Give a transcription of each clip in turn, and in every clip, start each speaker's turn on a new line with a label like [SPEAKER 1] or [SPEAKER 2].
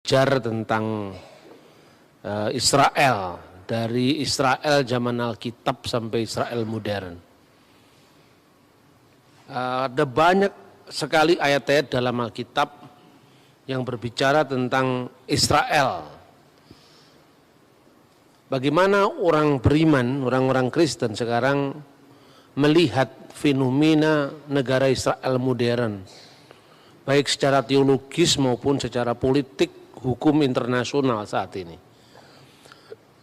[SPEAKER 1] belajar tentang Israel, dari Israel zaman Alkitab sampai Israel modern. Ada banyak sekali ayat-ayat dalam Alkitab yang berbicara tentang Israel. Bagaimana orang beriman, orang-orang Kristen sekarang melihat fenomena negara Israel modern, baik secara teologis maupun secara politik, hukum internasional saat ini.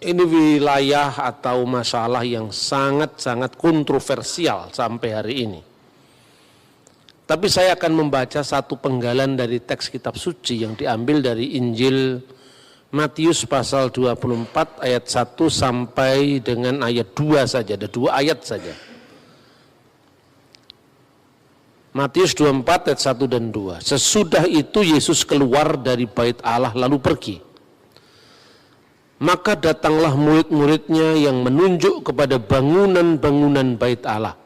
[SPEAKER 1] Ini wilayah atau masalah yang sangat-sangat kontroversial sampai hari ini. Tapi saya akan membaca satu penggalan dari teks kitab suci yang diambil dari Injil Matius pasal 24 ayat 1 sampai dengan ayat 2 saja, ada 2 ayat saja. Matius 24 ayat 1 dan 2. Sesudah itu Yesus keluar dari bait Allah lalu pergi. Maka datanglah murid-muridnya yang menunjuk kepada bangunan-bangunan bait Allah.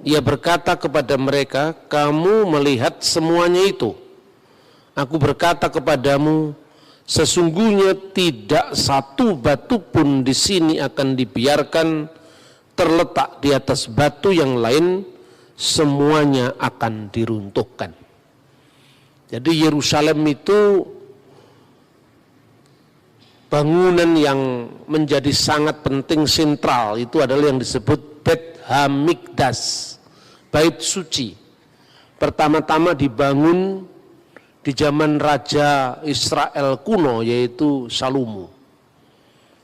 [SPEAKER 1] Ia berkata kepada mereka, kamu melihat semuanya itu. Aku berkata kepadamu, sesungguhnya tidak satu batu pun di sini akan dibiarkan terletak di atas batu yang lain, semuanya akan diruntuhkan. Jadi Yerusalem itu bangunan yang menjadi sangat penting, sentral, itu adalah yang disebut Bet Hamikdas, bait suci. Pertama-tama dibangun di zaman Raja Israel kuno, yaitu Salomo.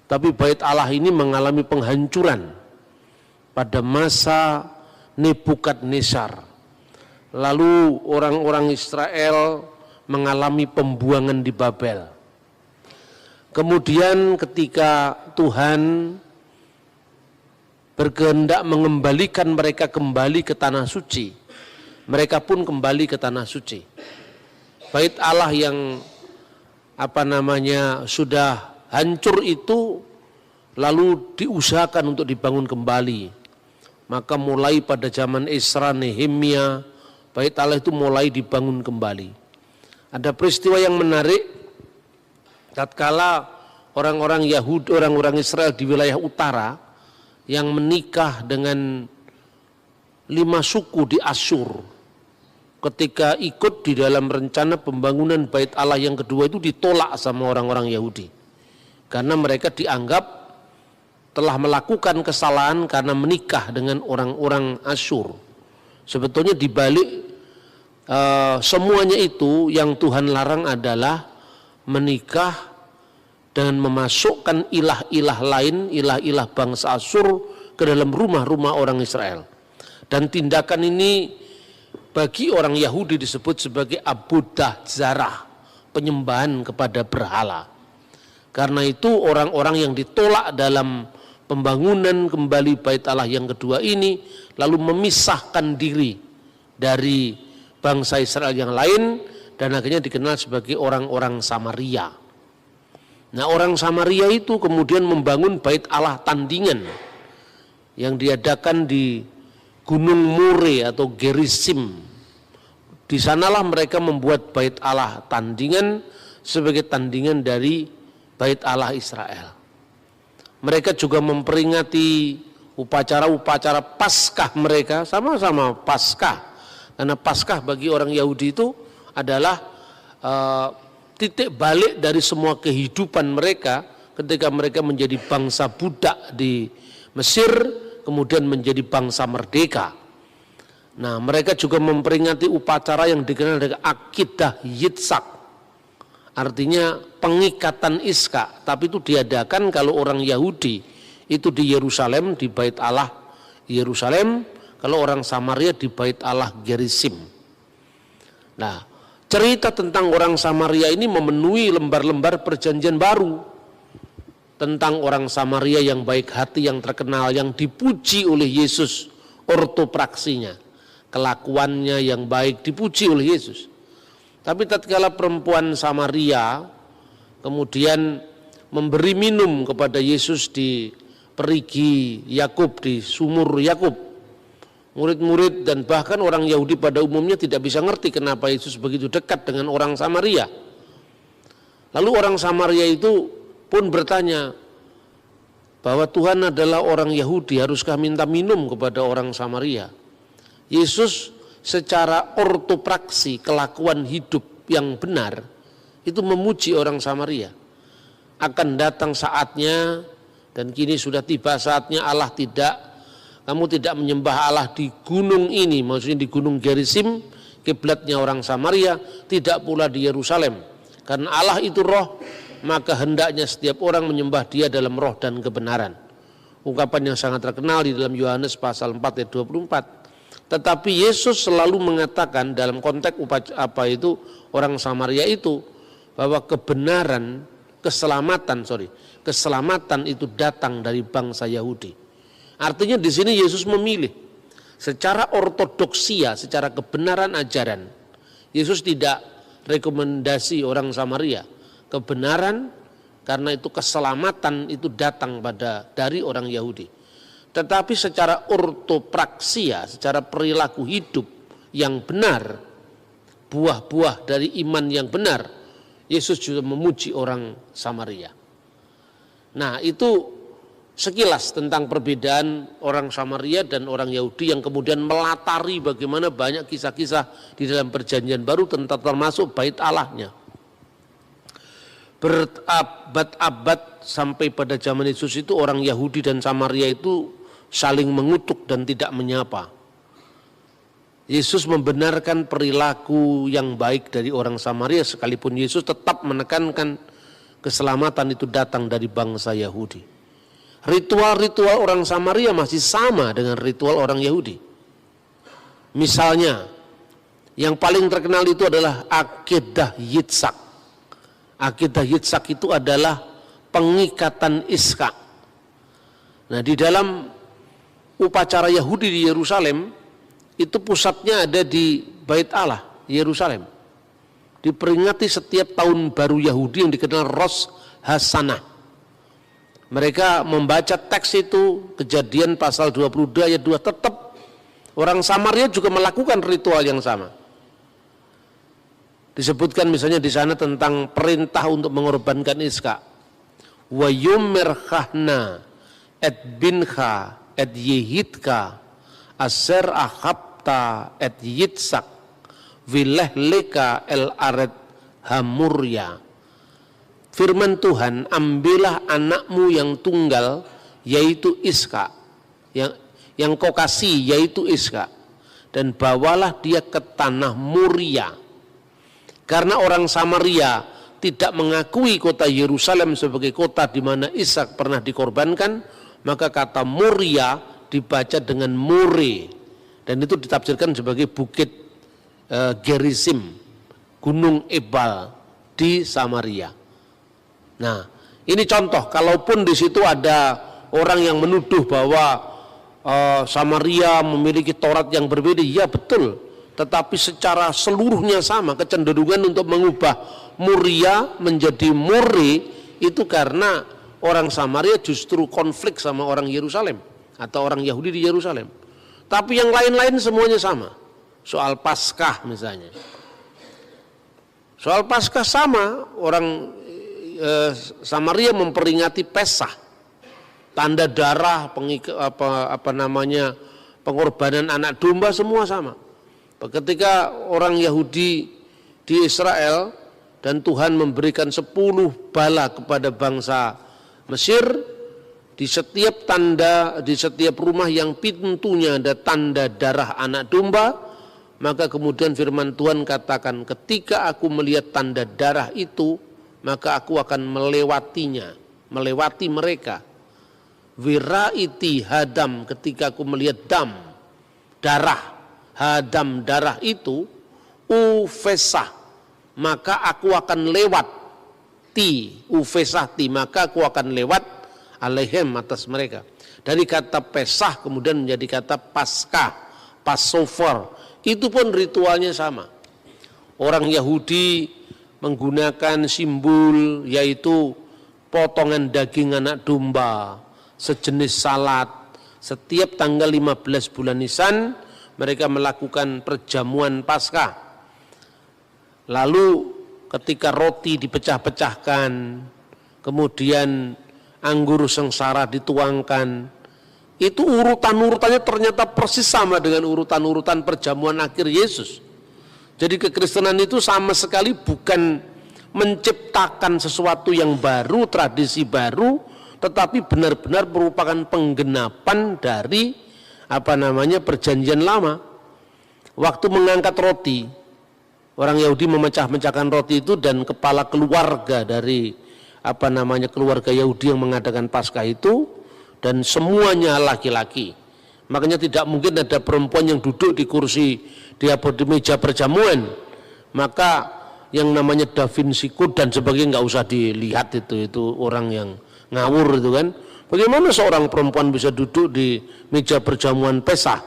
[SPEAKER 1] Tapi bait Allah ini mengalami penghancuran pada masa Nebukadnezar. Lalu orang-orang Israel mengalami pembuangan di Babel. Kemudian ketika Tuhan berkehendak mengembalikan mereka kembali ke tanah suci, mereka pun kembali ke tanah suci. Bait Allah yang sudah hancur itu lalu diusahakan untuk dibangun kembali. Maka mulai pada zaman Esra, Nehemia, bait Allah itu mulai dibangun kembali. Ada peristiwa yang menarik, tatkala orang-orang Yahudi, orang-orang Israel di wilayah utara yang menikah dengan 5 suku di Asyur, ketika ikut di dalam rencana pembangunan bait Allah yang kedua itu ditolak sama orang-orang Yahudi, karena mereka dianggap telah melakukan kesalahan karena menikah dengan orang-orang Asyur. Sebetulnya dibalik semuanya itu yang Tuhan larang adalah menikah dan memasukkan ilah-ilah lain, ilah-ilah bangsa Asyur ke dalam rumah-rumah orang Israel. Dan tindakan ini bagi orang Yahudi disebut sebagai abudah zarah, penyembahan kepada berhala. Karena itu orang-orang yang ditolak dalam pembangunan kembali bait Allah yang kedua ini lalu memisahkan diri dari bangsa Israel yang lain dan akhirnya dikenal sebagai orang-orang Samaria. Nah, orang Samaria itu kemudian membangun bait Allah tandingan yang diadakan di Gunung More atau Gerizim. Di sanalah mereka membuat bait Allah tandingan sebagai tandingan dari bait Allah Israel. Mereka juga memperingati upacara-upacara Paskah mereka, sama-sama Paskah. Karena Paskah bagi orang Yahudi itu adalah titik balik dari semua kehidupan mereka ketika mereka menjadi bangsa budak di Mesir, kemudian menjadi bangsa merdeka. Nah, mereka juga memperingati upacara yang dikenal dengan Akidah Yitzhak, artinya pengikatan Iska, tapi itu diadakan kalau orang Yahudi itu di Yerusalem, di bait Allah Yerusalem, kalau orang Samaria di bait Allah Gerizim. Nah, cerita tentang orang Samaria ini memenuhi lembar-lembar perjanjian baru. Tentang orang Samaria yang baik hati, yang terkenal, yang dipuji oleh Yesus, ortopraksinya, kelakuannya yang baik dipuji oleh Yesus. Tapi tatkala perempuan Samaria kemudian memberi minum kepada Yesus di perigi Yakub, di sumur Yakub, murid-murid dan bahkan orang Yahudi pada umumnya tidak bisa ngerti kenapa Yesus begitu dekat dengan orang Samaria. Lalu orang Samaria itu pun bertanya bahwa Tuhan adalah orang Yahudi, haruskah minta minum kepada orang Samaria? Yesus secara ortopraksi, kelakuan hidup yang benar, itu memuji orang Samaria. Akan datang saatnya, dan kini sudah tiba saatnya kamu tidak menyembah Allah di gunung ini, maksudnya di gunung Gerizim, kiblatnya orang Samaria, tidak pula di Yerusalem. Karena Allah itu roh, maka hendaknya setiap orang menyembah dia dalam roh dan kebenaran. Ungkapan yang sangat terkenal di dalam Yohanes pasal 4 ayat 24. Tetapi Yesus selalu mengatakan dalam konteks orang Samaria itu, bahwa keselamatan itu datang dari bangsa Yahudi. Artinya di sini Yesus memilih secara ortodoksia, secara kebenaran ajaran. Yesus tidak rekomendasi orang Samaria. Kebenaran karena itu keselamatan itu datang dari orang Yahudi. Tetapi secara ortopraksia, secara perilaku hidup yang benar, buah-buah dari iman yang benar, Yesus juga memuji orang Samaria. Nah, itu sekilas tentang perbedaan orang Samaria dan orang Yahudi yang kemudian melatari bagaimana banyak kisah-kisah di dalam Perjanjian Baru tentang termasuk bait Allahnya. Berabad-abad sampai pada zaman Yesus itu orang Yahudi dan Samaria itu saling mengutuk dan tidak menyapa. Yesus membenarkan perilaku yang baik dari orang Samaria, sekalipun Yesus tetap menekankan keselamatan itu datang dari bangsa Yahudi. Ritual-ritual orang Samaria masih sama dengan ritual orang Yahudi. Misalnya, yang paling terkenal itu adalah Akedah Yitzhak. Akedah Yitzhak itu adalah pengikatan Iskak. Nah, di dalam upacara Yahudi di Yerusalem, itu pusatnya ada di Bait Allah, Yerusalem. Diperingati setiap tahun baru Yahudi yang dikenal Rosh Hashanah. Mereka membaca teks itu, Kejadian pasal 22 ayat 2, tetap orang Samaria juga melakukan ritual yang sama. Disebutkan misalnya di sana tentang perintah untuk mengorbankan Iskak. Wa yumirkhahna et bincha et yehidka aser ahabta et yitzak vilehleka el aret hamurya. Firman Tuhan, ambillah anakmu yang tunggal, yaitu Iskak, yang kau kasih, yaitu Iskak, dan bawalah dia ke tanah Moria. Karena orang Samaria tidak mengakui kota Yerusalem sebagai kota di mana Ishak pernah dikorbankan, maka kata Moria dibaca dengan More, dan itu ditafsirkan sebagai bukit Gerizim, Gunung Ebal di Samaria. Nah, ini contoh, kalaupun di situ ada orang yang menuduh bahwa Samaria memiliki Taurat yang berbeda, ya betul, tetapi secara seluruhnya sama. Kecenderungan untuk mengubah Moria menjadi More itu karena orang Samaria justru konflik sama orang Yerusalem atau orang Yahudi di Yerusalem. Tapi yang lain-lain semuanya sama. Soal Paskah misalnya, soal Paskah sama, orang Samaria memperingati Pesah, tanda darah, pengorbanan anak domba, semua sama. Ketika orang Yahudi di Israel dan Tuhan memberikan 10 bala kepada bangsa Mesir, di setiap rumah yang pintunya ada tanda darah anak domba, maka kemudian firman Tuhan katakan, ketika aku melihat tanda darah itu, maka aku akan melewati mereka. Wiraiti hadam, ketika aku melihat darah itu, ufesah, maka aku akan lewat, maka aku akan lewat alaihem, atas mereka. Dari kata Pesah kemudian menjadi kata Paskah, Passover, itu pun ritualnya sama. Orang Yahudi menggunakan simbol yaitu potongan daging anak domba, sejenis salad. Setiap tanggal 15 bulan Nisan mereka melakukan perjamuan Paskah. Lalu ketika roti dipecah-pecahkan, kemudian anggur sengsara dituangkan, itu urutan-urutannya ternyata persis sama dengan urutan-urutan perjamuan akhir Yesus. Jadi kekristenan itu sama sekali bukan menciptakan sesuatu yang baru, tradisi baru, tetapi benar-benar merupakan penggenapan dari perjanjian lama. Waktu mengangkat roti, orang Yahudi memecah-mecahkan roti itu, dan kepala keluarga dari keluarga Yahudi yang mengadakan Paskah itu, dan semuanya laki-laki. Makanya tidak mungkin ada perempuan yang duduk di kursi di meja perjamuan. Maka yang namanya Da Vinci Code dan sebagainya nggak usah dilihat, itu orang yang ngawur itu kan. Bagaimana seorang perempuan bisa duduk di meja perjamuan Pesah?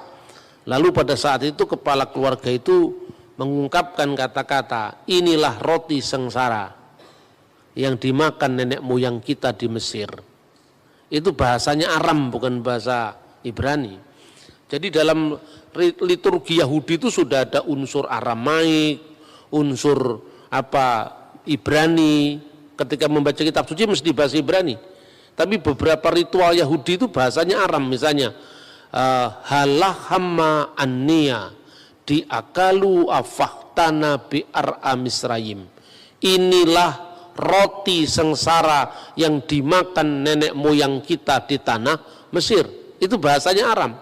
[SPEAKER 1] Lalu pada saat itu kepala keluarga itu mengungkapkan kata-kata, inilah roti sengsara yang dimakan nenek moyang kita di Mesir. Itu bahasanya Aram, bukan bahasa Ibrani. Jadi dalam liturgi Yahudi itu sudah ada unsur Aramaik, unsur Ibrani. Ketika membaca kitab suci mesti bahasa Ibrani. Tapi beberapa ritual Yahudi itu bahasanya Aram, misalnya halahama annia diakalu afahtana bi'ar'a Misrayim. Inilah roti sengsara yang dimakan nenek moyang kita di tanah Mesir. Itu bahasanya Aram.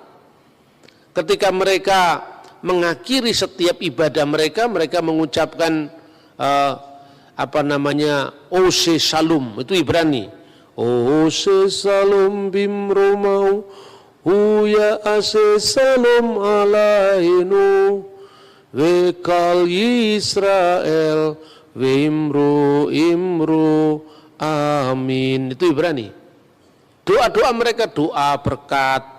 [SPEAKER 1] Ketika mereka mengakhiri setiap ibadah mereka, mereka mengucapkan Ose Shalom, itu Ibrani. Ose Shalom bimromau huya ase Shalom alainu wekal Yisrael Wimru imru amin. Itu Ibrani. Doa-doa mereka, doa berkat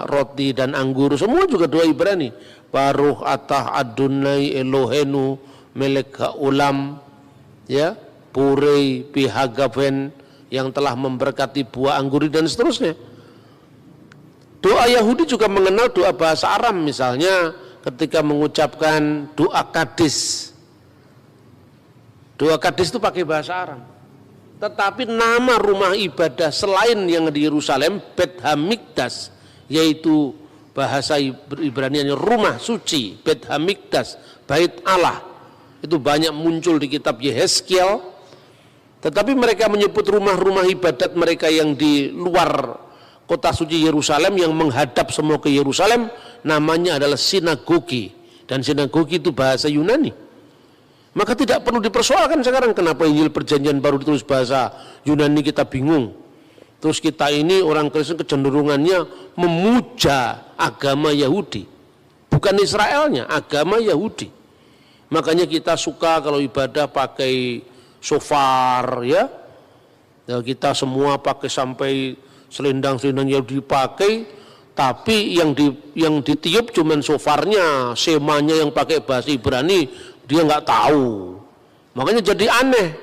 [SPEAKER 1] roti dan anggur, semua juga doa Ibrani. Baruch atah Adonai Elohenu melek ha'ulam, ya, purei pihagaven, yang telah memberkati buah anggur dan seterusnya. Doa Yahudi juga mengenal doa bahasa Aram, misalnya ketika mengucapkan doa Kadis. Doa Kadis itu pakai bahasa Aram. Tetapi nama rumah ibadah selain yang di Yerusalem, Bet Hamikdas, yaitu bahasa Ibrani-nya rumah suci, Bet Hamikdas, bait Allah. Itu banyak muncul di kitab Yehezkiel. Tetapi mereka menyebut rumah-rumah ibadat mereka yang di luar kota suci Yerusalem, yang menghadap semua ke Yerusalem, namanya adalah sinagogi. Dan sinagogi itu bahasa Yunani. Maka tidak perlu dipersoalkan sekarang kenapa Injil Perjanjian Baru ditulis bahasa Yunani, kita bingung. Terus kita ini orang Kristen kecenderungannya memuja agama Yahudi, bukan Israelnya, agama Yahudi. Makanya kita suka kalau ibadah pakai shofar, ya. Kita semua pakai sampai selendang-selendang Yahudi dipakai, tapi yang ditiup cuman shofarnya, semanya yang pakai bahasa Ibrani dia nggak tahu. Makanya jadi aneh,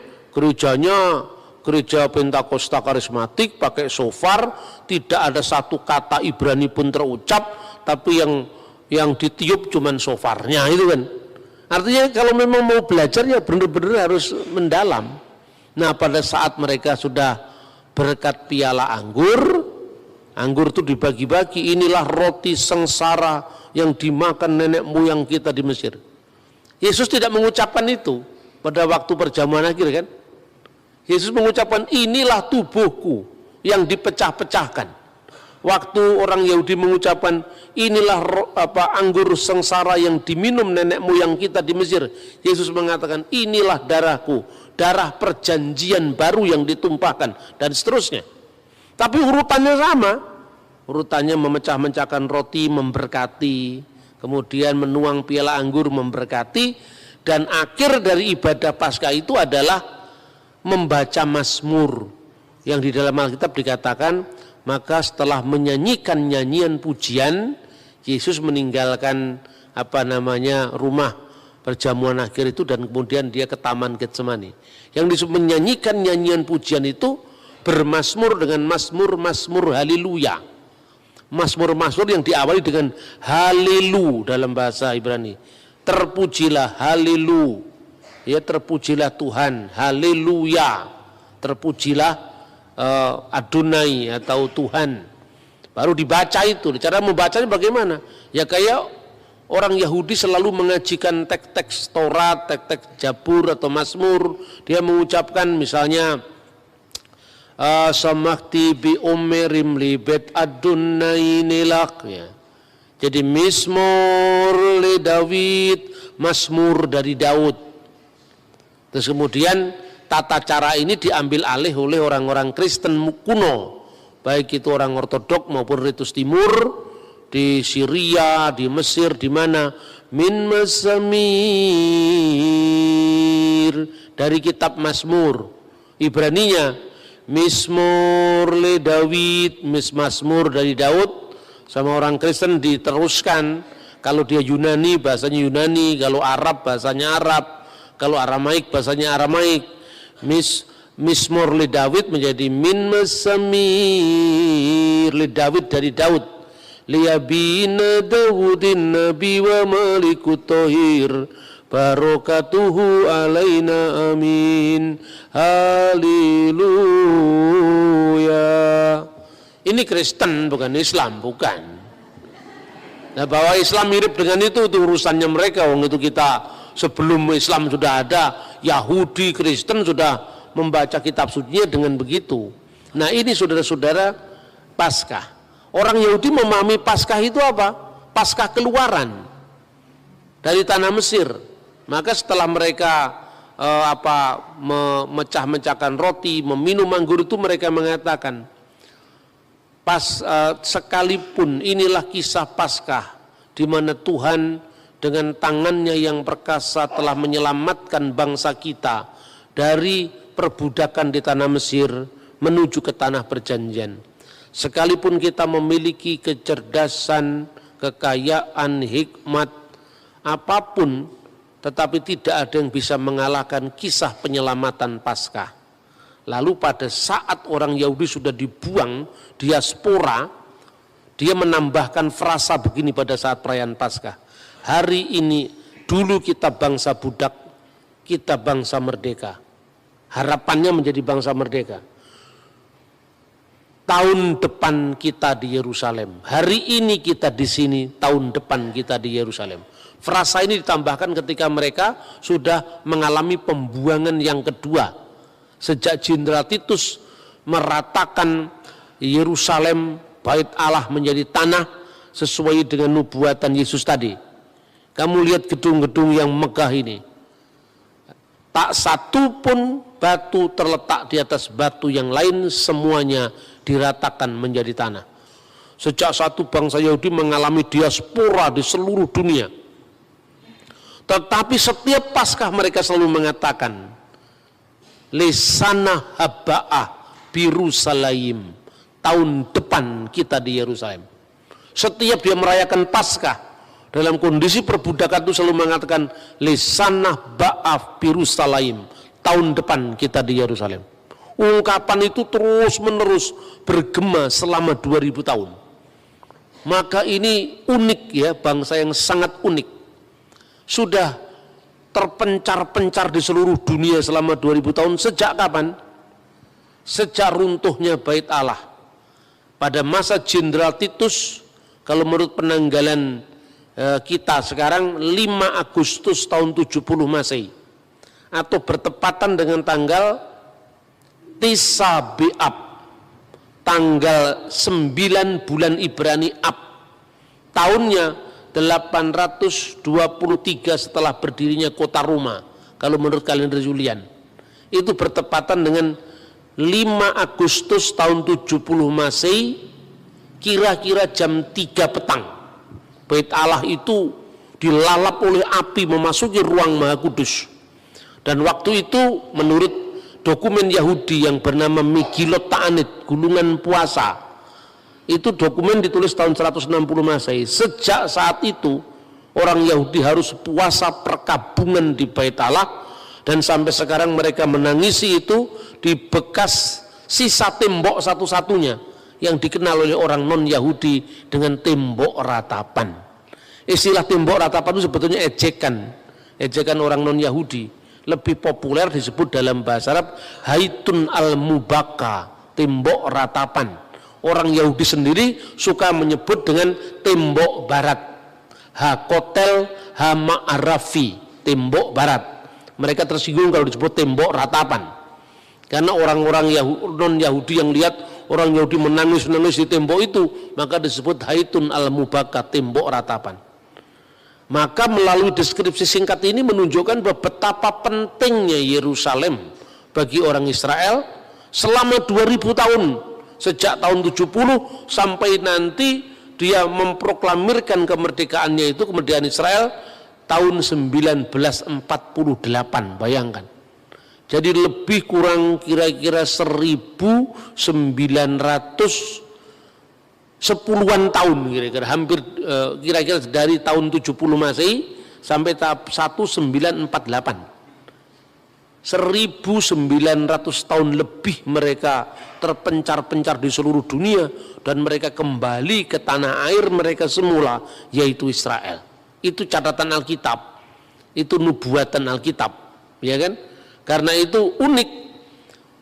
[SPEAKER 1] gereja Pentakosta Karismatik pakai shofar, tidak ada satu kata Ibrani pun terucap, tapi yang ditiup cuman shofarnya itu kan. Artinya kalau memang mau belajar ya benar-benar harus mendalam. Nah, pada saat mereka sudah berkat piala anggur itu dibagi-bagi, inilah roti sengsara yang dimakan nenek moyang kita di Mesir. Yesus tidak mengucapkan itu pada waktu perjamuan akhir kan. Yesus mengucapkan inilah tubuhku yang dipecah-pecahkan. Waktu orang Yahudi mengucapkan inilah anggur sengsara yang diminum nenek moyang kita di Mesir, Yesus mengatakan inilah darahku, darah perjanjian baru yang ditumpahkan, dan seterusnya. Tapi urutannya sama. Urutannya memecah-mecahkan roti memberkati, kemudian menuang piala anggur memberkati, dan akhir dari ibadah Paskah itu adalah membaca Mazmur, yang di dalam Alkitab dikatakan, maka setelah menyanyikan nyanyian pujian, Yesus meninggalkan rumah perjamuan akhir itu, dan kemudian dia ke Taman Getsemani. Yang disebut menyanyikan nyanyian pujian itu bermazmur dengan mazmur haleluya. Mazmur yang diawali dengan halelu dalam bahasa Ibrani. Terpujilah halelu. ya terpujilah Tuhan, haleluya, terpujilah Adonai atau Tuhan. Baru dibaca itu. Cara membacanya bagaimana? Ya kayak orang Yahudi selalu mengajikan teks-teks Taurat, teks-teks Jabur atau Mazmur. Dia mengucapkan misalnya samakti bi umerim libet Adonai nilak, ya. Jadi Mizmor li Daud, Mazmur dari Daud. Terus kemudian tata cara ini diambil alih oleh orang-orang Kristen kuno, baik itu orang Ortodok maupun Ritus Timur, di Syria, di Mesir, di mana min Mazamir, dari kitab Mazmur. Ibraninya Mizmor le Daud, Mazmur dari Daud. Sama orang Kristen diteruskan, kalau dia Yunani bahasanya Yunani, kalau Arab bahasanya Arab, kalau Aramaik bahasanya Aramaik. Mizmor li Daud menjadi min Mazamir li Daud dari Daud. Liyabina Daudin Nabi wa Malikut Tohir barakatuhu alaina amin. Haleluya. Ini Kristen bukan Islam, bukan. Nah, bahwa Islam mirip dengan itu urusannya mereka. Wong itu kita sebelum Islam sudah ada, Yahudi, Kristen sudah membaca kitab sucinya dengan begitu. Nah, ini saudara-saudara Paskah. Orang Yahudi memahami Paskah itu apa? Paskah keluaran dari tanah Mesir. Maka setelah mereka memecah-mecahkan roti, meminum anggur itu, mereka mengatakan, sekalipun inilah kisah Paskah di mana Tuhan dengan tangannya yang perkasa telah menyelamatkan bangsa kita dari perbudakan di tanah Mesir menuju ke tanah perjanjian. Sekalipun kita memiliki kecerdasan, kekayaan, hikmat, apapun, tetapi tidak ada yang bisa mengalahkan kisah penyelamatan Paskah. Lalu pada saat orang Yahudi sudah dibuang diaspora, dia menambahkan frasa begini pada saat perayaan Paskah. Hari ini dulu kita bangsa budak, kita bangsa merdeka. Harapannya menjadi bangsa merdeka. Tahun depan kita di Yerusalem. Hari ini kita di sini, tahun depan kita di Yerusalem. Frasa ini ditambahkan ketika mereka sudah mengalami pembuangan yang kedua. Sejak Jenderal Titus meratakan Yerusalem, bait Allah menjadi tanah sesuai dengan nubuatan Yesus tadi. Kamu lihat gedung-gedung yang megah ini. Tak satu pun batu terletak di atas batu yang lain, semuanya diratakan menjadi tanah. Sejak satu bangsa Yahudi mengalami diaspora di seluruh dunia. Tetapi setiap Paskah mereka selalu mengatakan, Lesana haba'ah Birusalaim, tahun depan kita di Yerusalem. Setiap dia merayakan Paskah dalam kondisi perbudakan itu selalu mengatakan Lesana ba'ah Birusalaim, tahun depan kita di Yerusalem. Ungkapan itu terus menerus bergema selama 2000 tahun. Maka ini unik ya, bangsa yang sangat unik. Sudah terpencar-pencar di seluruh dunia selama 2000 tahun. Sejak kapan? Sejak runtuhnya bait Allah. Pada masa Jenderal Titus, kalau menurut penanggalan kita sekarang 5 Agustus tahun 70 Masehi, atau bertepatan dengan tanggal Tisa Be'ab, tanggal 9 bulan Ibrani Ab, tahunnya 823 setelah berdirinya kota Roma, kalau menurut kalender Julian. Itu bertepatan dengan 5 Agustus tahun 70 Masehi, kira-kira jam 3 petang. Bait Allah itu dilalap oleh api memasuki ruang Maha Kudus. Dan waktu itu menurut dokumen Yahudi yang bernama Megilot Ta'anit, Gulungan Puasa, itu dokumen ditulis tahun 160 Masehi. Sejak saat itu orang Yahudi harus puasa perkabungan di bait Allah, dan sampai sekarang mereka menangisi itu di bekas sisa tembok satu-satunya yang dikenal oleh orang non-Yahudi dengan tembok ratapan. Istilah tembok ratapan itu sebetulnya ejekan orang non-Yahudi. lebih populer disebut dalam bahasa Arab Haitun al-Mubaka, tembok ratapan. Orang Yahudi sendiri suka menyebut dengan tembok barat, Hakotel Hama'arafi, tembok barat. Mereka tersinggung kalau disebut tembok ratapan, karena orang-orang non-Yahudi yang lihat orang Yahudi menangis-nangis di tembok itu, maka disebut Haitun al-Mubaka, tembok ratapan. Maka melalui deskripsi singkat ini menunjukkan betapa pentingnya Yerusalem bagi orang Israel selama 2000 tahun, sejak tahun 70 sampai nanti dia memproklamirkan kemerdekaannya, itu kemerdekaan Israel tahun 1948, bayangkan. Jadi lebih kurang kira-kira 1910-an tahun, kira-kira hampir kira-kira dari tahun 70 Masehi sampai tahap 1948. 1900 tahun lebih mereka terpencar-pencar di seluruh dunia dan mereka kembali ke tanah air mereka semula, yaitu Israel. Itu catatan Alkitab, itu nubuatan Alkitab, ya kan? Karena itu unik,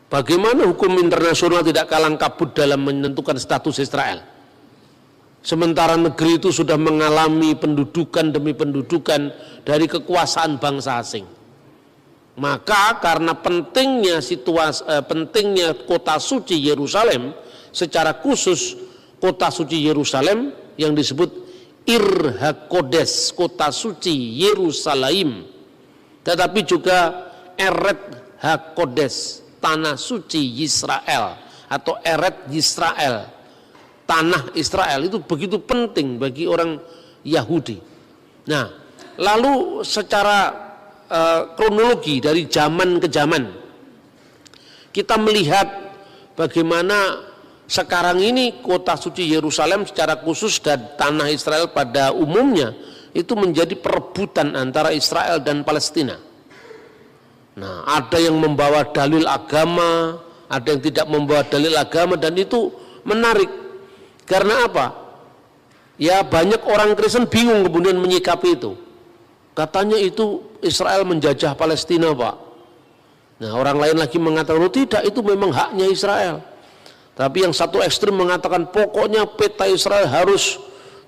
[SPEAKER 1] bagaimana hukum internasional tidak kalang kabut dalam menentukan status Israel. Sementara negeri itu sudah mengalami pendudukan demi pendudukan dari kekuasaan bangsa asing. Maka karena pentingnya pentingnya kota suci Yerusalem, secara khusus kota suci Yerusalem yang disebut Ir HaKodes, kota suci Yerusalem, tetapi juga Eret HaKodes, tanah suci Yisrael atau Eret Yisrael, tanah Israel, itu begitu penting bagi orang Yahudi. Nah, lalu secara kronologi dari zaman ke zaman kita melihat bagaimana sekarang ini kota suci Yerusalem secara khusus dan tanah Israel pada umumnya itu menjadi perebutan antara Israel dan Palestina. Nah, ada yang membawa dalil agama, ada yang tidak membawa dalil agama, dan itu menarik. Karena apa? Ya, banyak orang Kristen bingung kemudian menyikapi itu. Katanya itu Israel menjajah Palestina, Pak. Nah, orang lain lagi mengatakan, oh tidak, itu memang haknya Israel. Tapi yang satu ekstrem mengatakan pokoknya peta Israel harus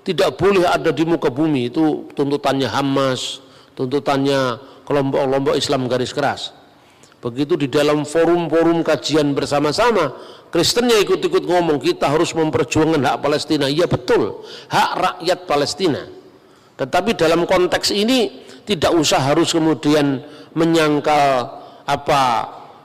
[SPEAKER 1] tidak boleh ada di muka bumi. Itu tuntutannya Hamas, tuntutannya kelompok-kelompok Islam garis keras. Begitu di dalam forum-forum kajian bersama-sama, Kristennya ikut-ikut ngomong, kita harus memperjuangkan hak Palestina. Iya betul, hak rakyat Palestina. Tetapi dalam konteks ini tidak usah harus kemudian menyangkal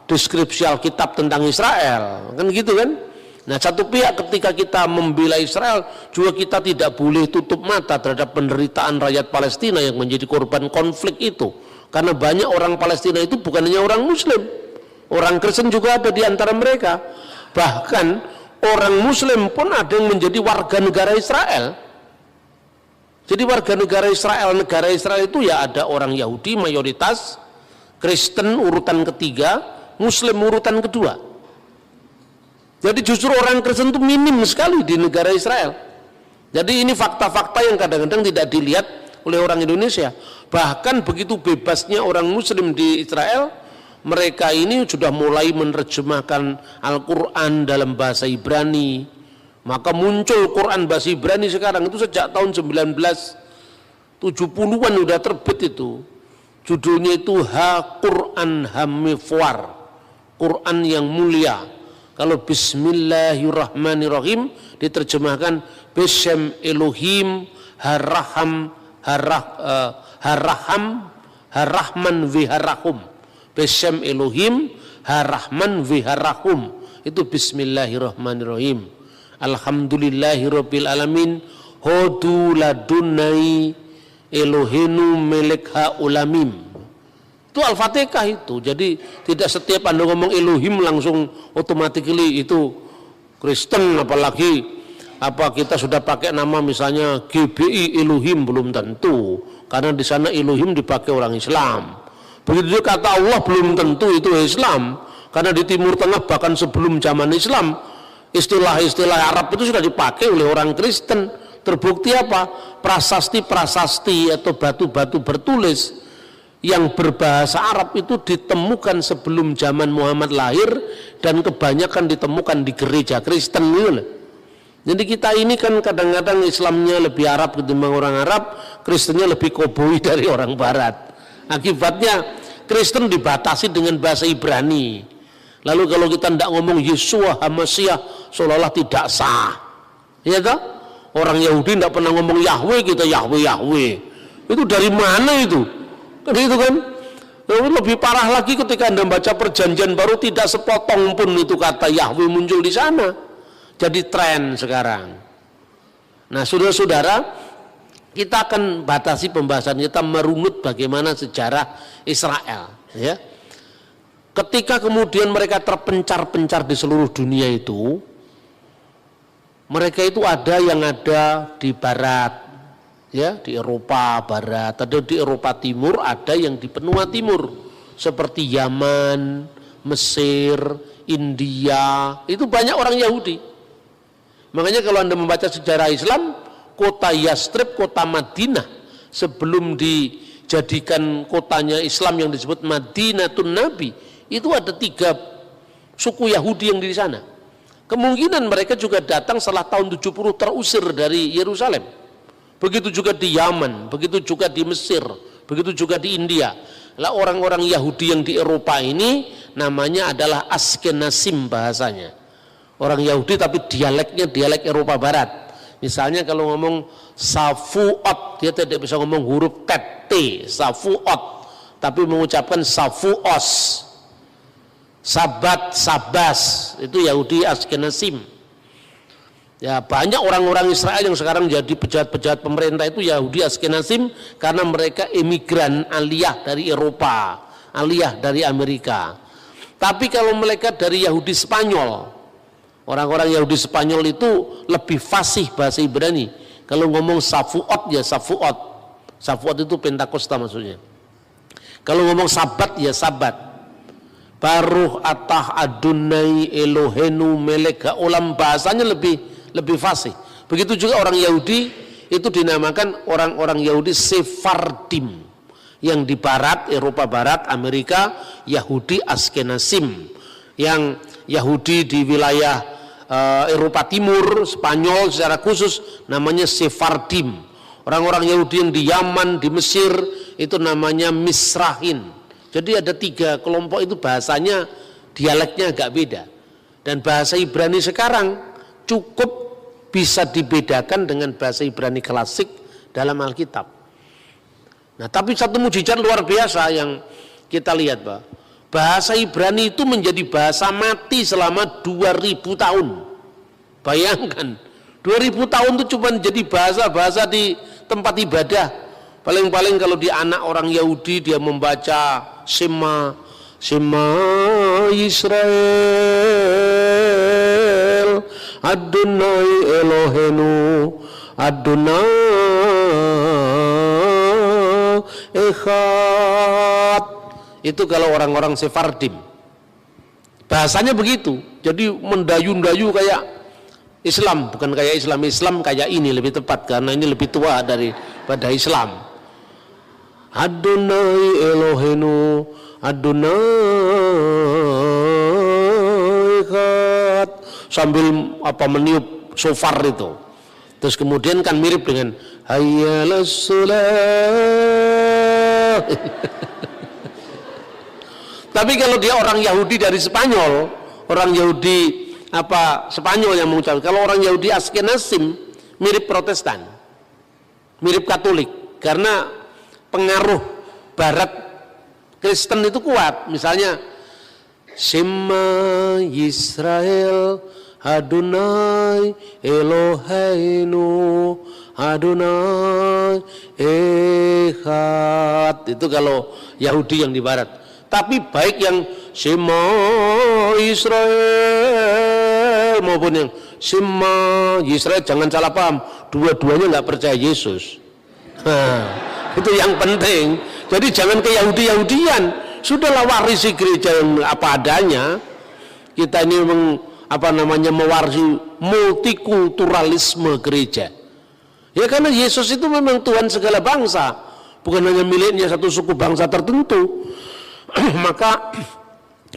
[SPEAKER 1] deskripsi Alkitab tentang Israel, kan gitu kan? Nah, satu pihak ketika kita membela Israel juga kita tidak boleh tutup mata terhadap penderitaan rakyat Palestina yang menjadi korban konflik itu. Karena banyak orang Palestina itu bukan hanya orang Muslim, orang Kristen juga ada di antara mereka. Bahkan orang Muslim pun ada yang menjadi warga negara Israel. Jadi warga negara Israel itu ya ada orang Yahudi mayoritas, Kristen urutan ketiga, Muslim urutan kedua. Jadi justru orang Kristen itu minim sekali di negara Israel. Jadi ini fakta-fakta yang kadang-kadang tidak dilihat oleh orang Indonesia. Bahkan begitu bebasnya orang Muslim di Israel, mereka ini sudah mulai menerjemahkan Al-Quran dalam bahasa Ibrani. Maka muncul Quran bahasa Ibrani sekarang itu sejak tahun 1970-an udah terbit itu. Judulnya itu Ha-Quran Hamifwar, Quran yang mulia. Kalau Bismillahirrahmanirrahim diterjemahkan Beshem Elohim Haraham Harahman Viharahum. Beshem Elohim Harahman Viharahum, itu Bismillahirrahmanirrahim. Alhamdulillahirabbil alamin hodu ladunai Elohenu melekha ulamim. Itu Al-Fatihah itu. Jadi tidak setiap Anda ngomong Elohim langsung otomatically itu Kristen, apalagi kita sudah pakai nama misalnya GBI Elohim, belum tentu. Karena di sana Elohim dipakai orang Islam. Begitu juga kata Allah belum tentu itu Islam. Karena di Timur Tengah bahkan sebelum zaman Islam istilah-istilah Arab itu sudah dipakai oleh orang Kristen. Terbukti apa? Prasasti-prasasti atau batu-batu bertulis yang berbahasa Arab itu ditemukan sebelum zaman Muhammad lahir dan kebanyakan ditemukan di gereja Kristen gitu. Jadi kita ini kan kadang-kadang Islamnya lebih Arab ketimbang orang Arab, Kristennya lebih koboi dari orang Barat. Akibatnya Kristen dibatasi dengan bahasa Ibrani. Lalu kalau kita tidak ngomong Yeshua HaMashiach seolah-olah tidak sah. Ya toh? Orang Yahudi tidak pernah ngomong Yahweh, kita Yahweh Yahweh. Itu dari mana itu? Kan itu kan. Lebih parah lagi ketika Anda baca perjanjian baru tidak sepotong pun itu kata Yahweh muncul di sana. Jadi tren sekarang. Nah, saudara-saudara, kita akan batasi pembahasan kita merunut bagaimana sejarah Israel, ya. Ketika kemudian mereka terpencar-pencar di seluruh dunia itu, mereka itu ada yang ada di barat, ya, di Eropa barat, ada di Eropa timur, ada yang di benua timur, seperti Yaman, Mesir, India, itu banyak orang Yahudi. Makanya kalau Anda membaca sejarah Islam, kota Yastrib, kota Madinah, sebelum dijadikan kotanya Islam yang disebut Madinatun Nabi, itu ada 3 suku Yahudi yang di sana. Kemungkinan mereka juga datang setelah tahun 70 terusir dari Yerusalem. Begitu juga di Yaman, begitu juga di Mesir, begitu juga di India. Lah orang-orang Yahudi yang di Eropa ini namanya adalah Askenazim bahasanya. Orang Yahudi tapi dialeknya dialek Eropa Barat. Misalnya kalau ngomong Safuot, dia tidak bisa ngomong huruf T, Safuot, tapi mengucapkan Safuos. Sabat, Sabas, itu Yahudi Askenazim. Ya, banyak orang-orang Israel yang sekarang jadi pejabat-pejabat pemerintah itu Yahudi Askenazim karena mereka imigran aliyah dari Eropa, aliyah dari Amerika. Tapi kalau mereka dari Yahudi Spanyol, orang-orang Yahudi Spanyol itu lebih fasih bahasa Ibrani. Kalau ngomong Safuot ya Safuot. Safuot itu Pentakosta maksudnya. Kalau ngomong Sabat ya Sabat. Baruh atah Adonai Elohenu melek olam, bahasanya lebih fasih. Begitu juga orang Yahudi itu dinamakan orang-orang Yahudi Sephardim, yang di barat, Eropa Barat, Amerika, Yahudi Askenazim, yang Yahudi di wilayah Eropa Timur, Spanyol secara khusus namanya Sephardim. Orang-orang Yahudi yang di Yaman, di Mesir itu namanya Misrahin. Jadi ada 3 kelompok itu bahasanya, dialeknya agak beda. Dan bahasa Ibrani sekarang cukup bisa dibedakan dengan bahasa Ibrani klasik dalam Alkitab. Nah, tapi satu mujizat luar biasa yang kita lihat, Pak. Bahasa Ibrani itu menjadi bahasa mati selama 2000 tahun. Bayangkan, 2000 tahun itu cuma jadi bahasa-bahasa di tempat ibadah. Paling-paling kalau di anak orang Yahudi dia membaca Shema Yisrael Adonai Elohenu Adonai Echad. Itu kalau orang-orang Sephardim bahasanya begitu. Jadi mendayu-dayu kayak Islam, bukan kayak Islam. Islam kayak ini lebih tepat karena ini lebih tua daripada Islam. Adonai Elohenu Adonai Echad, sambil meniup shofar itu. Terus kemudian kan mirip dengan Hayyalas Shalah. Tapi kalau dia orang Yahudi dari Spanyol, orang Yahudi Spanyol yang mengucapkan, kalau orang Yahudi Askenazim mirip Protestan, mirip Katolik, karena pengaruh Barat Kristen itu kuat. Misalnya Shema Yisrael Adonai Eloheinu Adonai Echad, itu kalau Yahudi yang di Barat. Tapi baik yang Shema Israel maupun yang Shema Israel, jangan salah paham, dua-duanya nggak percaya Yesus. Itu yang penting. Jadi jangan ke Yahudi-Yahudian, sudahlah warisi gereja yang apa adanya. Kita ini mewarisi multikulturalisme gereja. Ya karena Yesus itu memang Tuhan segala bangsa. bukan hanya miliknya satu suku bangsa tertentu. Maka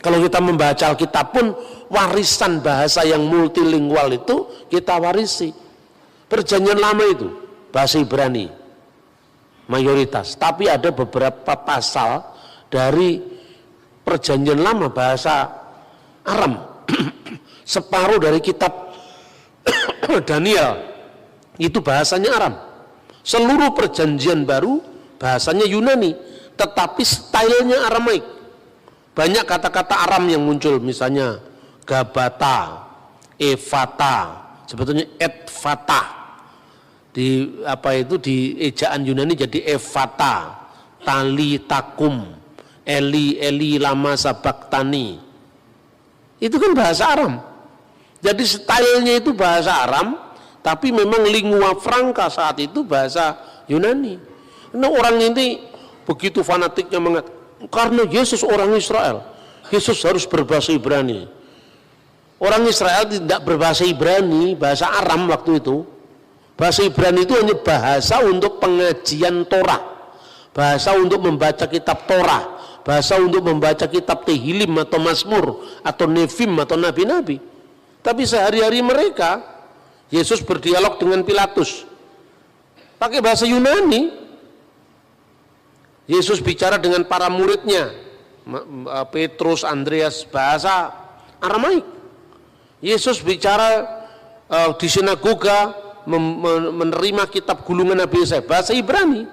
[SPEAKER 1] kalau kita membaca Alkitab pun warisan bahasa yang multilingual itu kita warisi. Perjanjian lama itu bahasa Ibrani mayoritas, tapi ada beberapa pasal dari perjanjian lama bahasa Aram. Separuh dari kitab Daniel itu bahasanya Aram. Seluruh perjanjian baru bahasanya Yunani, tetapi stylenya Aramaik. Banyak kata-kata Aram yang muncul, misalnya Gabata, Evata, sebetulnya Edfata. Di di ejaan Yunani jadi Evata, Tali Takum, Eli lama sabaktani. Itu kan bahasa Aram. Jadi stylenya itu bahasa Aram, tapi memang lingua franca saat itu bahasa Yunani. Karena orang ini begitu fanatiknya karena Yesus orang Israel, Yesus harus berbahasa Ibrani. Orang Israel tidak berbahasa Ibrani, bahasa Aram waktu itu. Bahasa Ibrani itu hanya bahasa untuk pengajian Torah, bahasa untuk membaca kitab Torah, bahasa untuk membaca kitab Tehillim atau Mazmur atau Nevim atau nabi-nabi. Tapi sehari-hari mereka, Yesus berdialog dengan Pilatus pakai bahasa Yunani. Yesus bicara dengan para muridnya, Petrus, Andreas, bahasa Aramaik. Yesus bicara di sinagoga, menerima kitab gulungan Nabi Yesaya, bahasa Ibrani.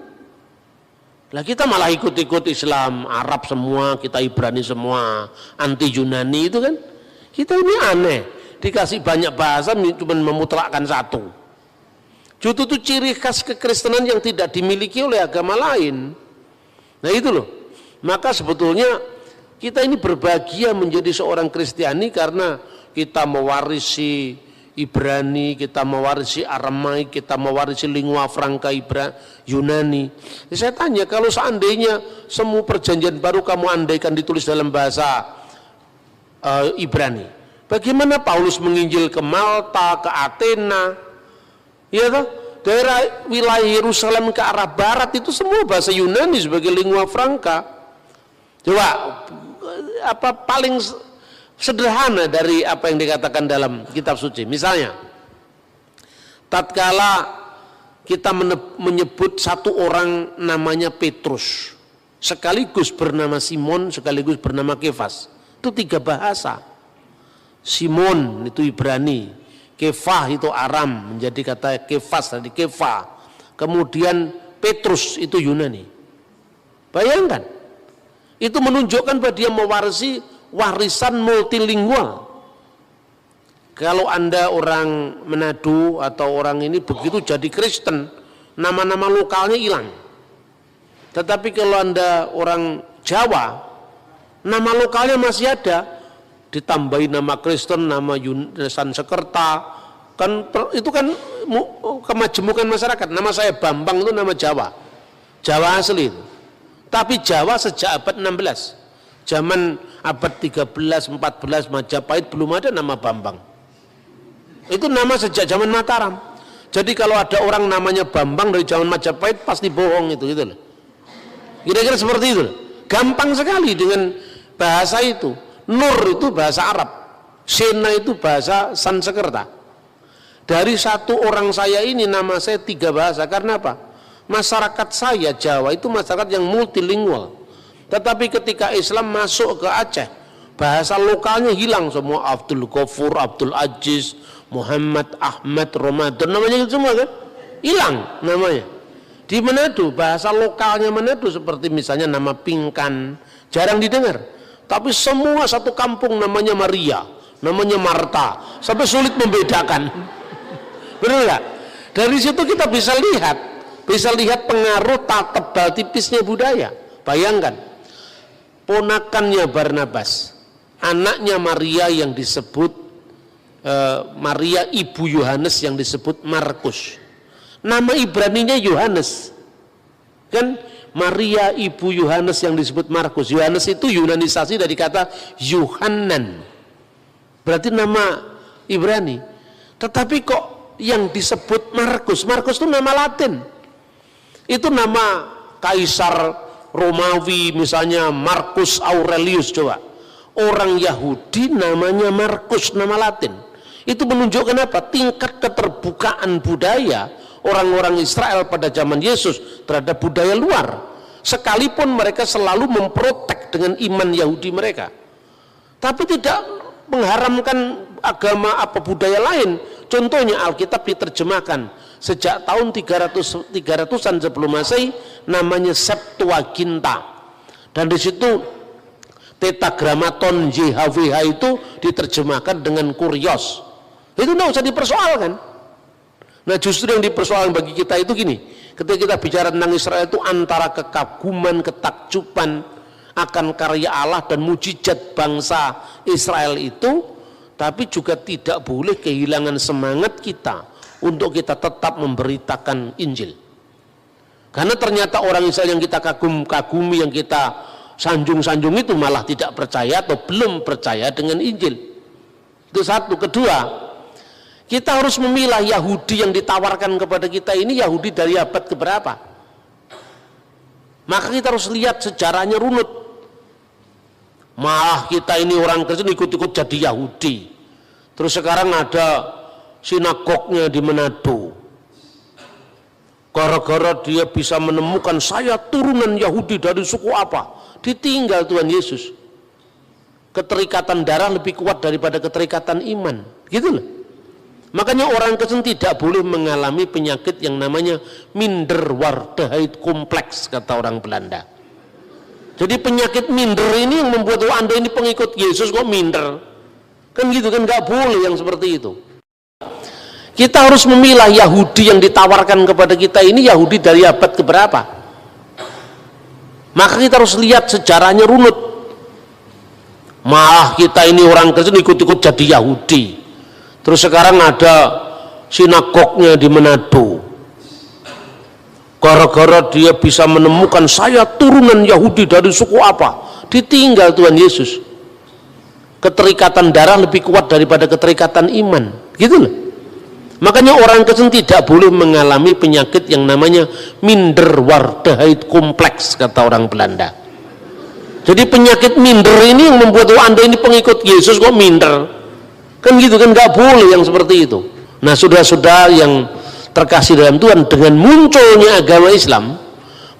[SPEAKER 1] Lah kita malah ikut-ikut Islam, Arab semua, kita Ibrani semua, anti Yunani itu kan. Kita ini aneh, dikasih banyak bahasa cuma memutlakkan satu. Justru itu ciri khas kekristenan yang tidak dimiliki oleh agama lain. Nah itu loh. Maka sebetulnya kita ini berbahagia menjadi seorang Kristiani karena kita mewarisi Ibrani, kita mewarisi Aramaik, kita mewarisi lingua franca Yunani. Saya tanya, kalau seandainya semua perjanjian baru kamu andaikan ditulis dalam bahasa Ibrani, bagaimana Paulus menginjil ke Malta, ke Athena, ya toh? Daerah wilayah Yerusalem ke arah barat itu semua bahasa Yunani sebagai lingua franca. Coba paling sederhana dari apa yang dikatakan dalam kitab suci. Misalnya, tatkala kita menyebut satu orang namanya Petrus, sekaligus bernama Simon, sekaligus bernama Kefas. Itu 3 bahasa. Simon itu Ibrani, Kefah itu Aram, menjadi kata Kefas tadi Kefah. Kemudian Petrus itu Yunani. Bayangkan, itu menunjukkan bahwa dia mewarisi warisan multilingual. Kalau Anda orang Manado atau orang ini begitu jadi Kristen, nama-nama lokalnya hilang. Tetapi kalau Anda orang Jawa, nama lokalnya masih ada, ditambahi nama Kristen, nama Sansekerta, kan itu kan kemajemukan masyarakat. Nama saya Bambang itu nama Jawa, Jawa asli itu. Tapi Jawa sejak abad 16. Zaman abad 13, 14 Majapahit belum ada nama Bambang. Itu nama sejak zaman Mataram. Jadi kalau ada orang namanya Bambang dari zaman Majapahit pasti bohong itu gitu loh. Kira-kira seperti itu loh. Gampang sekali dengan bahasa itu. Nur itu bahasa Arab, Sena itu bahasa Sansekerta. Dari satu orang saya ini nama saya 3 bahasa. Karena apa? Masyarakat saya Jawa itu masyarakat yang multilingual. Tetapi ketika Islam masuk ke Aceh, bahasa lokalnya hilang semua. Abdul Ghafur, Abdul Aziz, Muhammad, Ahmad, Ramadan, namanya itu semua kan? Hilang namanya. Di Manado, bahasa lokalnya Manado seperti misalnya nama Pingkan, jarang didengar. Tapi semua satu kampung namanya Maria, namanya Marta, sampai sulit membedakan. Benar nggak? Dari situ kita bisa lihat pengaruh tebal tipisnya budaya. Bayangkan. Ponakannya Barnabas, anaknya Maria yang disebut Maria ibu Yohanes yang disebut Markus. Nama Ibraninya Yohanes, kan? Maria ibu Yohanes yang disebut Markus. Yohanes itu Yunanisasi dari kata Yohanan, berarti nama Ibrani. Tetapi kok yang disebut Markus? Markus itu nama Latin. Itu nama Kaisar Romawi misalnya Marcus Aurelius, coba. Orang Yahudi namanya Marcus, nama Latin. Itu menunjukkan apa? Tingkat keterbukaan budaya orang-orang Israel pada zaman Yesus terhadap budaya luar. Sekalipun mereka selalu memprotek dengan iman Yahudi mereka. Tapi tidak mengharamkan agama apa budaya lain. Contohnya Alkitab diterjemahkan sejak tahun 300-an sebelum Masehi, namanya Septuaginta. Dan di situ Tetragrammaton YHWH itu diterjemahkan dengan Kurios. Itu tidak usah dipersoalkan. Nah, justru yang dipersoalkan bagi kita itu gini, ketika kita bicara tentang Israel itu antara kekaguman, ketakjuban akan karya Allah dan mujizat bangsa Israel itu, tapi juga tidak boleh kehilangan semangat kita untuk kita tetap memberitakan Injil. Karena ternyata orang Israel yang kita kagumi, yang kita sanjung-sanjung itu malah tidak percaya atau belum percaya dengan Injil. Itu satu. Kedua, kita harus memilah Yahudi yang ditawarkan kepada kita ini Yahudi dari abad keberapa. Maka kita harus lihat sejarahnya runut. Malah kita ini orang Kristen ikut-ikut jadi Yahudi. Terus sekarang ada sinagognya di Manado. Gara-gara dia bisa menemukan saya turunan Yahudi dari suku apa, ditinggal Tuhan Yesus. Keterikatan darah lebih kuat daripada keterikatan iman, gitu loh. Makanya orang Kristen tidak boleh mengalami penyakit yang namanya minderwaardigheid kompleks, kata orang Belanda. Jadi penyakit minder ini yang membuat Anda ini pengikut Yesus kok minder, kan gitu kan, nggak boleh yang seperti itu. Kita harus memilah Yahudi yang ditawarkan kepada kita ini Yahudi dari abad keberapa. Maka kita harus lihat sejarahnya runut. Malah kita ini orang Kristen ikut-ikut jadi Yahudi. Terus sekarang ada sinagognya di Manado. Gara-gara dia bisa menemukan saya turunan Yahudi dari suku apa, ditinggal Tuhan Yesus. Keterikatan darah lebih kuat daripada keterikatan iman, gitu loh. Makanya orang Kristen tidak boleh mengalami penyakit yang namanya minderwaardigheid kompleks, kata orang Belanda. Jadi penyakit minder ini yang membuat Anda ini pengikut Yesus kok minder, kan gitu kan, nggak boleh yang seperti itu. Nah, saudara-saudara yang terkasih dalam Tuhan, dengan munculnya agama Islam,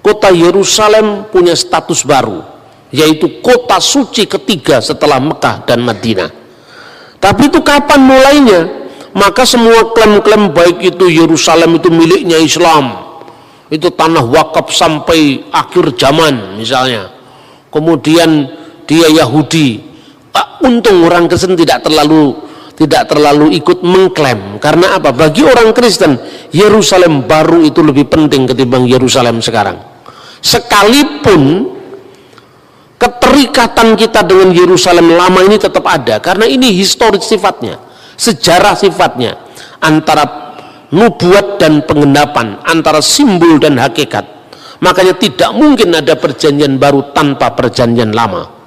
[SPEAKER 1] kota Yerusalem punya status baru, yaitu kota suci ketiga setelah Mekah dan Madinah. Tapi itu kapan mulainya? Maka semua klaim-klaim baik itu Yerusalem itu miliknya Islam, itu tanah wakaf sampai akhir zaman misalnya, kemudian dia Yahudi. Untung orang Kristen tidak terlalu ikut mengklaim. Karena apa? Bagi orang Kristen Yerusalem baru itu lebih penting ketimbang Yerusalem sekarang. Sekalipun keterikatan kita dengan Yerusalem lama ini tetap ada, karena ini historis sifatnya, sejarah sifatnya, antara nubuat dan penggenapan, antara simbol dan hakikat. Makanya tidak mungkin ada perjanjian baru tanpa perjanjian lama.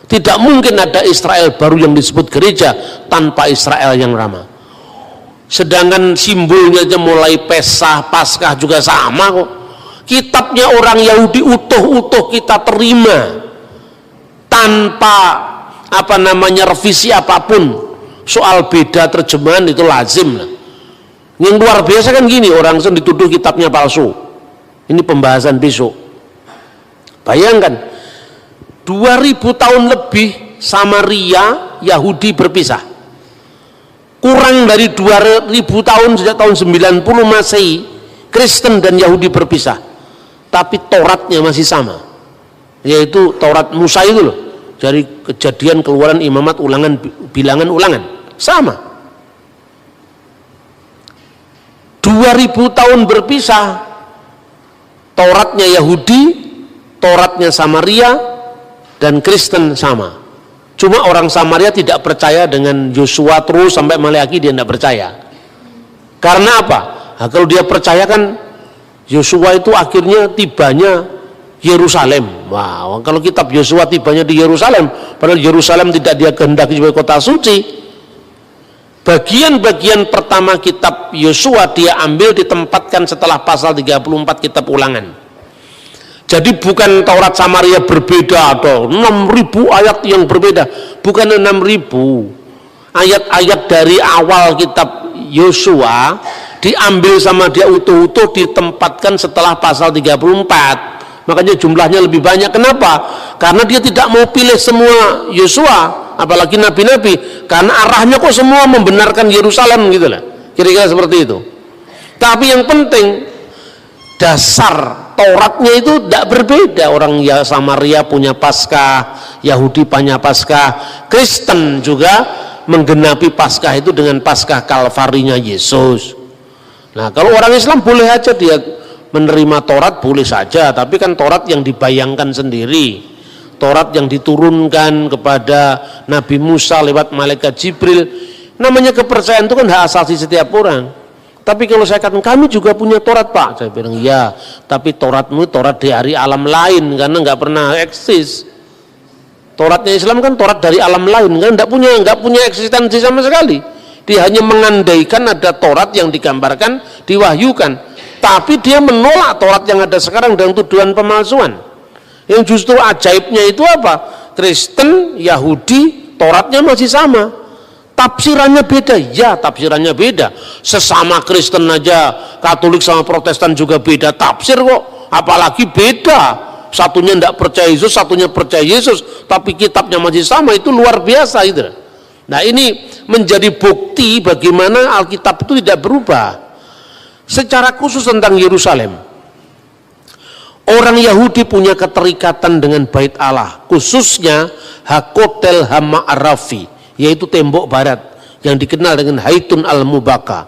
[SPEAKER 1] Tidak mungkin ada Israel baru yang disebut gereja tanpa Israel yang lama. Sedangkan simbolnya aja mulai Pesah, Paskah juga sama kok. Kitabnya orang Yahudi utuh-utuh kita terima tanpa revisi apapun. Soal beda terjemahan itu lazim lah. Yang luar biasa kan gini, orang dituduh kitabnya palsu. Ini pembahasan besok. Bayangkan 2000 tahun lebih Samaria Yahudi berpisah. Kurang dari 2000 tahun, sejak tahun 90 Masehi Kristen dan Yahudi berpisah. Tapi Tauratnya masih sama, yaitu Taurat Musa itu loh, dari Kejadian, Keluaran, Imamat, Ulangan, Bilangan, Ulangan, sama. 2000 tahun berpisah, Tauratnya Yahudi, Tauratnya Samaria, dan Kristen sama. Cuma orang Samaria tidak percaya dengan Yosua terus sampai Maleakhi, dia tidak percaya. Karena apa? Nah, kalau dia percaya kan Yosua itu akhirnya tibanya Yerusalem. Wah, kalau kitab Yosua tibanya di Yerusalem, padahal Yerusalem tidak dia kehendaki sebagai kota suci. Bagian-bagian pertama kitab Yosua dia ambil, ditempatkan setelah pasal 34 kitab Ulangan. Jadi bukan Taurat Samaria berbeda atau 6.000 ayat yang berbeda, bukan 6.000 ayat-ayat dari awal kitab Yosua diambil sama dia utuh-utuh ditempatkan setelah pasal 34. Makanya jumlahnya lebih banyak. Kenapa? Karena dia tidak mau pilih semua Yosua, apalagi nabi-nabi, karena arahnya kok semua membenarkan Yerusalem gitu lah. Kira-kira seperti itu. Tapi yang penting dasar Tauratnya itu tidak berbeda. Orang ya Samaria punya Paskah, Yahudi punya Paskah, Kristen juga menggenapi Paskah itu dengan Paskah Kalvarinya Yesus. Nah, kalau orang Islam boleh aja dia menerima Taurat, boleh saja, tapi kan Taurat yang dibayangkan sendiri, Taurat yang diturunkan kepada Nabi Musa lewat malaikat Jibril. Namanya kepercayaan itu kan hak asasi setiap orang. Tapi kalau saya katakan kami juga punya Taurat, Pak, saya bilang ya, tapi Tauratmu Taurat dari alam lain karena nggak pernah eksis. Tauratnya Islam kan Taurat dari alam lain kan, nggak punya eksistensi sama sekali. Dia hanya mengandaikan ada Taurat yang digambarkan, diwahyukan, tapi dia menolak Taurat yang ada sekarang dengan tuduhan pemalsuan. Yang justru ajaibnya itu apa? Kristen, Yahudi, Tauratnya masih sama. Tafsirannya beda, ya tafsirannya beda. Sesama Kristen aja, Katolik sama Protestan juga beda tafsir kok. Apalagi beda. Satunya tidak percaya Yesus, satunya percaya Yesus, tapi kitabnya masih sama, itu luar biasa itu. Nah, ini menjadi bukti bagaimana Alkitab itu tidak berubah. Secara khusus tentang Yerusalem, orang Yahudi punya keterikatan dengan Bait Allah, khususnya Hakotel Hama'arafi, yaitu tembok barat yang dikenal dengan Haitun al-Mubaka.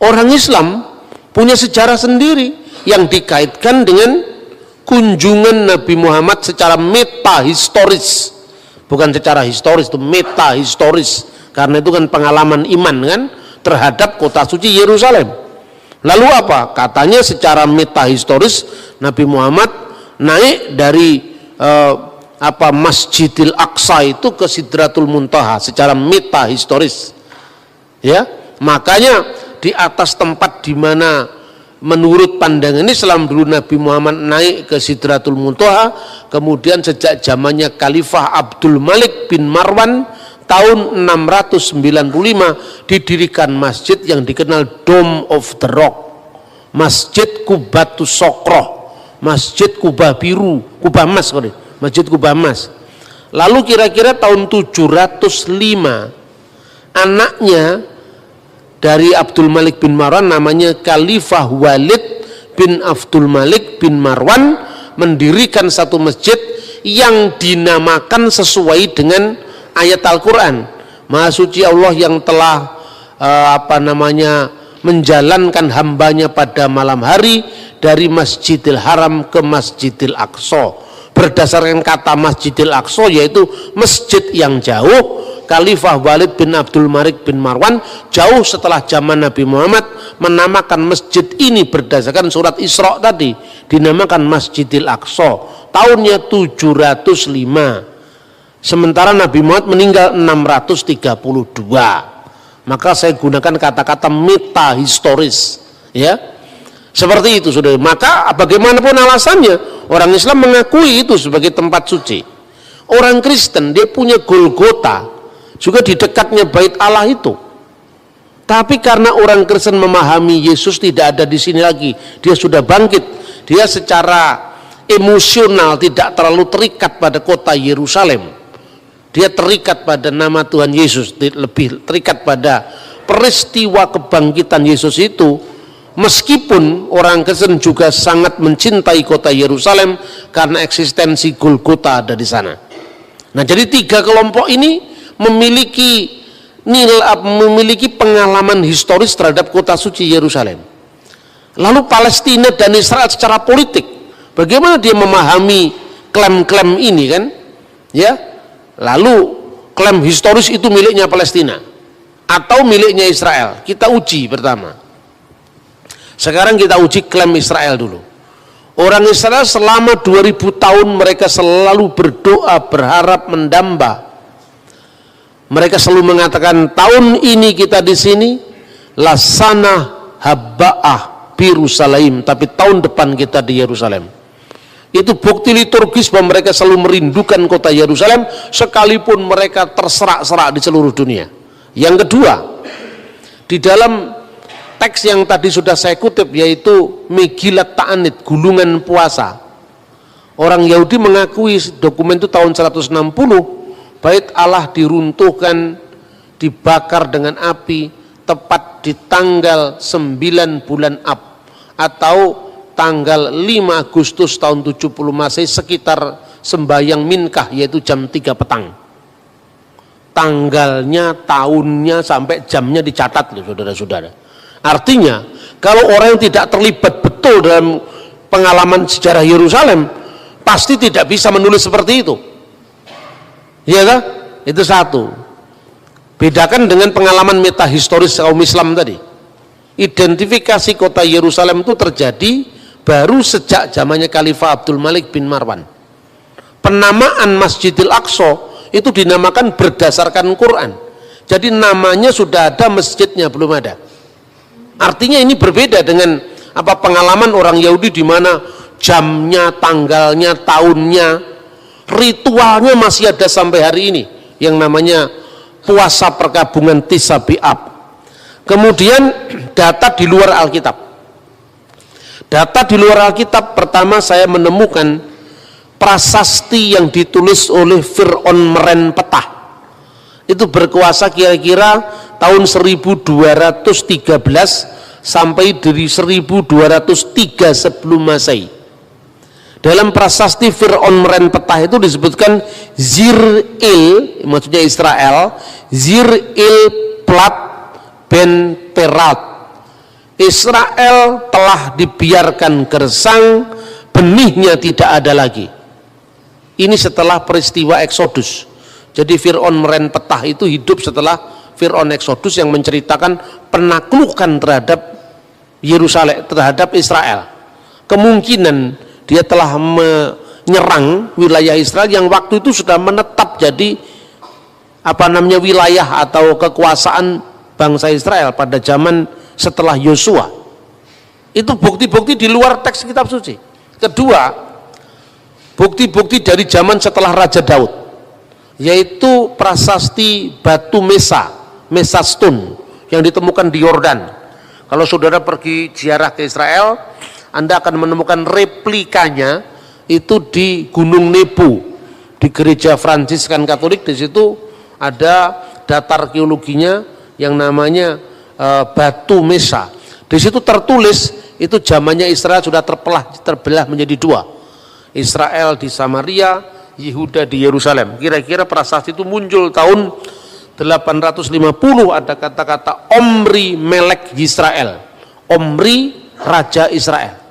[SPEAKER 1] Orang Islam punya sejarah sendiri yang dikaitkan dengan kunjungan Nabi Muhammad secara metahistoris, bukan secara historis, itu metahistoris, karena itu kan pengalaman iman kan terhadap kota suci Yerusalem. Lalu apa? Katanya secara metahistoris Nabi Muhammad naik dari Masjidil Aqsa itu ke Sidratul Muntaha secara metahistoris. Ya, makanya di atas tempat di mana menurut pandangan Islam dulu Nabi Muhammad naik ke Sidratul Muntaha, kemudian sejak zamannya Khalifah Abdul Malik bin Marwan tahun 695 didirikan masjid yang dikenal Dome of the Rock, Masjid Kubatus Sokroh, Masjid Kubah Biru, Kubah Emas, Masjid Kubah Emas. Lalu kira-kira tahun 705 anaknya dari Abdul Malik bin Marwan namanya Khalifah Walid bin Abdul Malik bin Marwan mendirikan satu masjid yang dinamakan sesuai dengan ayat Al-Quran. Maha suci Allah yang telah menjalankan hambanya pada malam hari dari Masjidil Haram ke Masjidil Aqsa. Berdasarkan kata Masjidil Aqsa yaitu masjid yang jauh, Khalifah Walid bin Abdul Malik bin Marwan jauh setelah zaman Nabi Muhammad menamakan masjid ini berdasarkan surat Isra tadi, dinamakan Masjidil Aqsa tahunnya 705. Sementara Nabi Muhammad meninggal 632. Maka saya gunakan kata-kata metahistoris, ya. Seperti itu, Saudara. Maka bagaimanapun alasannya, orang Islam mengakui itu sebagai tempat suci. Orang Kristen dia punya Golgota juga di dekatnya Bait Allah itu. Tapi karena orang Kristen memahami Yesus tidak ada di sini lagi, dia sudah bangkit, dia secara emosional tidak terlalu terikat pada kota Yerusalem. Dia terikat pada nama Tuhan Yesus, lebih terikat pada peristiwa kebangkitan Yesus itu. Meskipun orang Kristen juga sangat mencintai kota Yerusalem karena eksistensi Golgota ada di sana. Nah, jadi tiga kelompok ini memiliki pengalaman historis terhadap kota suci Yerusalem. Lalu Palestina dan Israel secara politik, bagaimana dia memahami klaim-klaim ini kan? Ya, lalu klaim historis itu miliknya Palestina atau miliknya Israel? Kita uji pertama. Sekarang kita uji klaim Israel dulu. Orang Israel selama 2000 tahun mereka selalu berdoa, berharap, mendamba. Mereka selalu mengatakan tahun ini kita di sini lasana habba'ah Yerusalem, tapi tahun depan kita di Yerusalem. Itu bukti liturgis bahwa mereka selalu merindukan kota Yerusalem sekalipun mereka terserak-serak di seluruh dunia. Yang kedua, di dalam teks yang tadi sudah saya kutip, yaitu Megilat Ta'anit, gulungan puasa, orang Yahudi mengakui dokumen itu tahun 160 bait Allah diruntuhkan, dibakar dengan api tepat di tanggal 9 bulan Ab atau tanggal 5 Agustus tahun 70 Masehi, sekitar sembahyang Minkah, yaitu jam 3 petang. Tanggalnya, tahunnya, sampai jamnya dicatat loh saudara-saudara. Artinya kalau orang yang tidak terlibat betul dalam pengalaman sejarah Yerusalem pasti tidak bisa menulis seperti itu. Iya kan? Itu satu. Bedakan dengan pengalaman metahistoris kaum Islam tadi. Identifikasi kota Yerusalem itu terjadi baru sejak zamannya Khalifah Abdul Malik bin Marwan. Penamaan Masjidil Aqsa itu dinamakan berdasarkan Quran. Jadi namanya sudah ada, masjidnya belum ada. Artinya ini berbeda dengan pengalaman orang Yahudi di mana jamnya, tanggalnya, tahunnya, ritualnya masih ada sampai hari ini yang namanya puasa perkabungan Tis'a B'Ab. Kemudian data di luar Alkitab. Data di luar Alkitab, pertama saya menemukan prasasti yang ditulis oleh Fir'aun Merenpetah. Itu berkuasa kira-kira tahun 1213 sampai dari 1203 sebelum Masehi. Dalam prasasti Fir'aun Merenpetah itu disebutkan Zir-Il, maksudnya Israel, Zir-Il Plat Ben Perat. Israel telah dibiarkan gersang, benihnya tidak ada lagi. Ini setelah peristiwa Eksodus. Jadi Fir'aun Merenpetah itu hidup setelah Fir'aun Eksodus yang menceritakan penaklukan terhadap Yerusalem, terhadap Israel. Kemungkinan dia telah menyerang wilayah Israel yang waktu itu sudah menetap jadi wilayah atau kekuasaan bangsa Israel pada zaman setelah Yosua. Itu bukti-bukti di luar teks kitab suci. Kedua, bukti-bukti dari zaman setelah Raja Daud, yaitu prasasti batu Mesa Stone yang ditemukan di Yordan. Kalau saudara pergi ziarah ke Israel, Anda akan menemukan replikanya itu di Gunung Nebo, di gereja Fransiskan Katolik. Di situ ada data arkeologinya yang namanya batu Mesa. Di situ tertulis itu zamannya Israel sudah terbelah menjadi dua. Israel di Samaria, Yehuda di Yerusalem. Kira-kira prasasti itu muncul tahun 850, ada kata-kata Omri Melek Yisrael. Omri Raja Israel.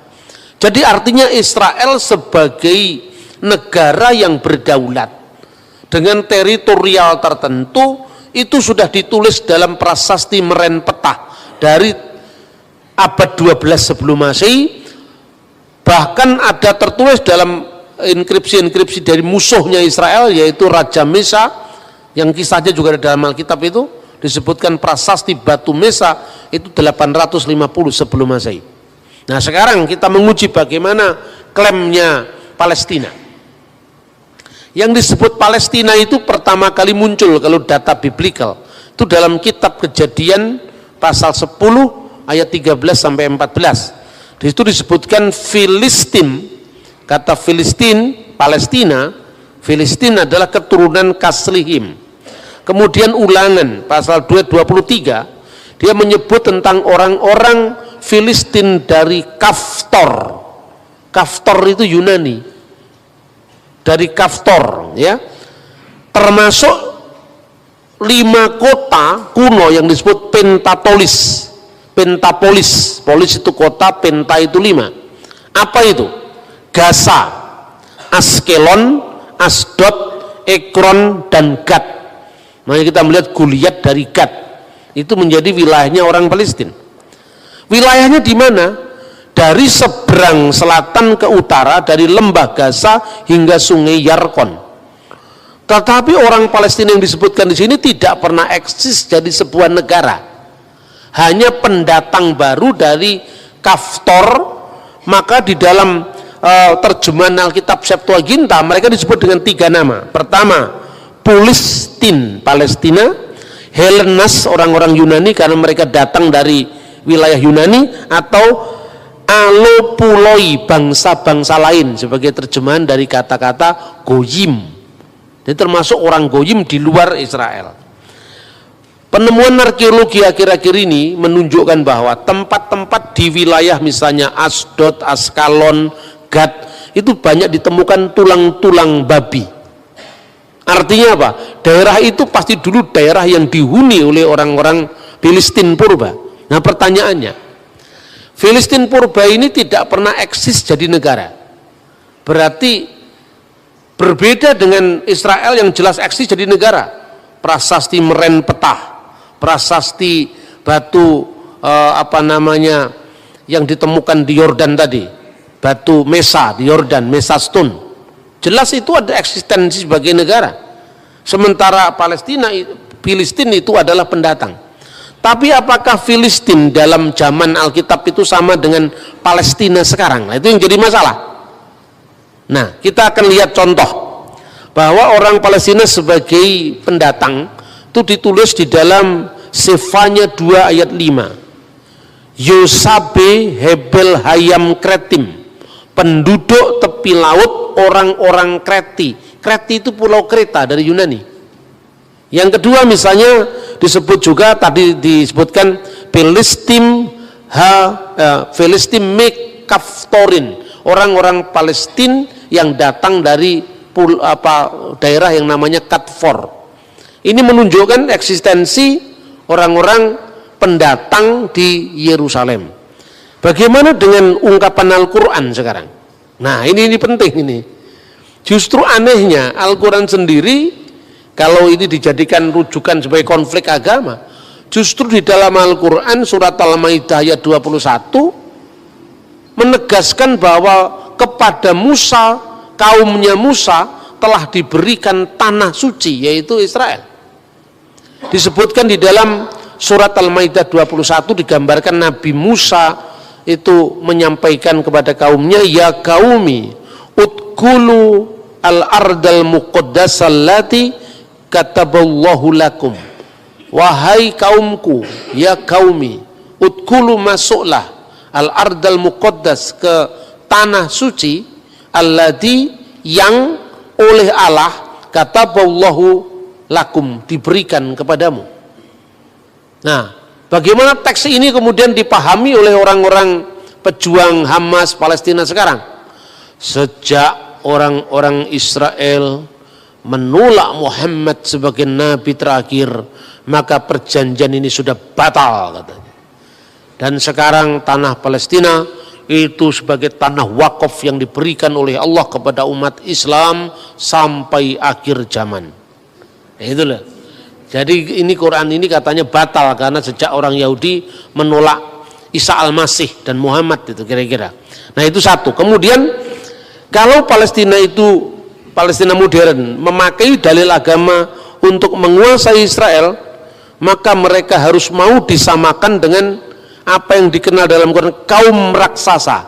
[SPEAKER 1] Jadi artinya Israel sebagai negara yang berdaulat dengan teritorial tertentu itu sudah ditulis dalam prasasti Merenpetah dari abad 12 sebelum Masehi. Bahkan ada tertulis dalam inskripsi-inskripsi dari musuhnya Israel, yaitu Raja Mesa, yang kisahnya juga ada dalam Alkitab. Itu disebutkan prasasti batu Mesa itu 850 sebelum Masehi. Nah sekarang kita menguji bagaimana klaimnya Palestina. Yang disebut Palestina itu pertama kali muncul kalau data biblikal itu dalam kitab Kejadian pasal 10 ayat 13 sampai 14. Di situ disebutkan Filistin. Kata Filistin, Palestina, Filistin adalah keturunan Kaslihim. Kemudian Ulangan pasal 2:23 dia menyebut tentang orang-orang Filistin dari Kaftor. Kaftor itu Yunani. Dari Kaftor, ya, termasuk 5 kota kuno yang disebut Pentapolis. Polis itu kota, Penta itu 5. Apa itu? Gaza, Askelon, Asdod, Ekron, dan Gad. Makanya kita melihat Goliat dari Gad itu menjadi wilayahnya orang Palestina. Wilayahnya di mana? Dari seberang selatan ke utara, dari lembah Gaza hingga sungai Yarkon. Tetapi orang Palestina yang disebutkan di sini tidak pernah eksis jadi sebuah negara. Hanya pendatang baru dari Kaftor. Maka di dalam terjemahan Alkitab Septuaginta, mereka disebut dengan 3 nama. Pertama, Pulistin, Palestina; Helenas, orang-orang Yunani karena mereka datang dari wilayah Yunani; atau Alopuloi, bangsa-bangsa lain, sebagai terjemahan dari kata-kata Goyim. Jadi termasuk orang Goyim di luar Israel. Penemuan arkeologi akhir-akhir ini menunjukkan bahwa tempat-tempat di wilayah misalnya Asdod, Askalon, Gad, itu banyak ditemukan tulang-tulang babi. Artinya apa? Daerah itu pasti dulu daerah yang dihuni oleh orang-orang Filistin purba. Nah pertanyaannya, Filistin purba ini tidak pernah eksis jadi negara. Berarti berbeda dengan Israel yang jelas eksis jadi negara. Prasasti Meren Petah, prasasti batu yang ditemukan di Yordan tadi, batu Mesa di Yordan, Mesa Stone. Jelas itu ada eksistensi sebagai negara. Sementara Filistin itu adalah pendatang. Tapi apakah Filistin dalam zaman Alkitab itu sama dengan Palestina sekarang? Nah, itu yang jadi masalah. Nah, kita akan lihat contoh bahwa orang Palestina sebagai pendatang itu ditulis di dalam Sefanya 2 ayat 5. Yosabe Hebel Hayam Kretim, penduduk tepi laut orang-orang Kreti. Kreti itu pulau Kreta dari Yunani. Yang kedua misalnya disebut juga tadi disebutkan Filistin Mekaftorin, orang-orang Palestina yang datang dari daerah yang namanya Katfor. Ini menunjukkan eksistensi orang-orang pendatang di Yerusalem. Bagaimana dengan ungkapan Al-Quran sekarang? Nah ini penting ini. Justru anehnya Al-Quran sendiri, kalau ini dijadikan rujukan sebagai konflik agama, justru di dalam Al-Quran surat Al-Maidah ayat 21 menegaskan bahwa kepada Musa, kaumnya Musa telah diberikan tanah suci, yaitu Israel. Disebutkan di dalam surat Al-Maidah 21 digambarkan Nabi Musa itu menyampaikan kepada kaumnya, ya kaumi udkhulu al-ardal muqaddasal lati kataballahu lakum, wahai kaumku, ya kaumi, udkhulu masuklah al-ardal muqaddas, ke tanah suci, alladzi yang oleh Allah kataballahu lakum, diberikan kepadamu. Nah, bagaimana teks ini kemudian dipahami oleh orang-orang pejuang Hamas Palestina sekarang? Sejak orang-orang Israel menolak Muhammad sebagai nabi terakhir, maka perjanjian ini sudah batal katanya. Dan sekarang tanah Palestina itu sebagai tanah wakaf yang diberikan oleh Allah kepada umat Islam sampai akhir zaman. Itulah. Jadi ini Quran ini katanya batal karena sejak orang Yahudi menolak Isa al-Masih dan Muhammad, itu kira-kira. Nah itu satu. Kemudian kalau Palestina modern memakai dalil agama untuk menguasai Israel, maka mereka harus mau disamakan dengan apa yang dikenal dalam Quran kaum raksasa,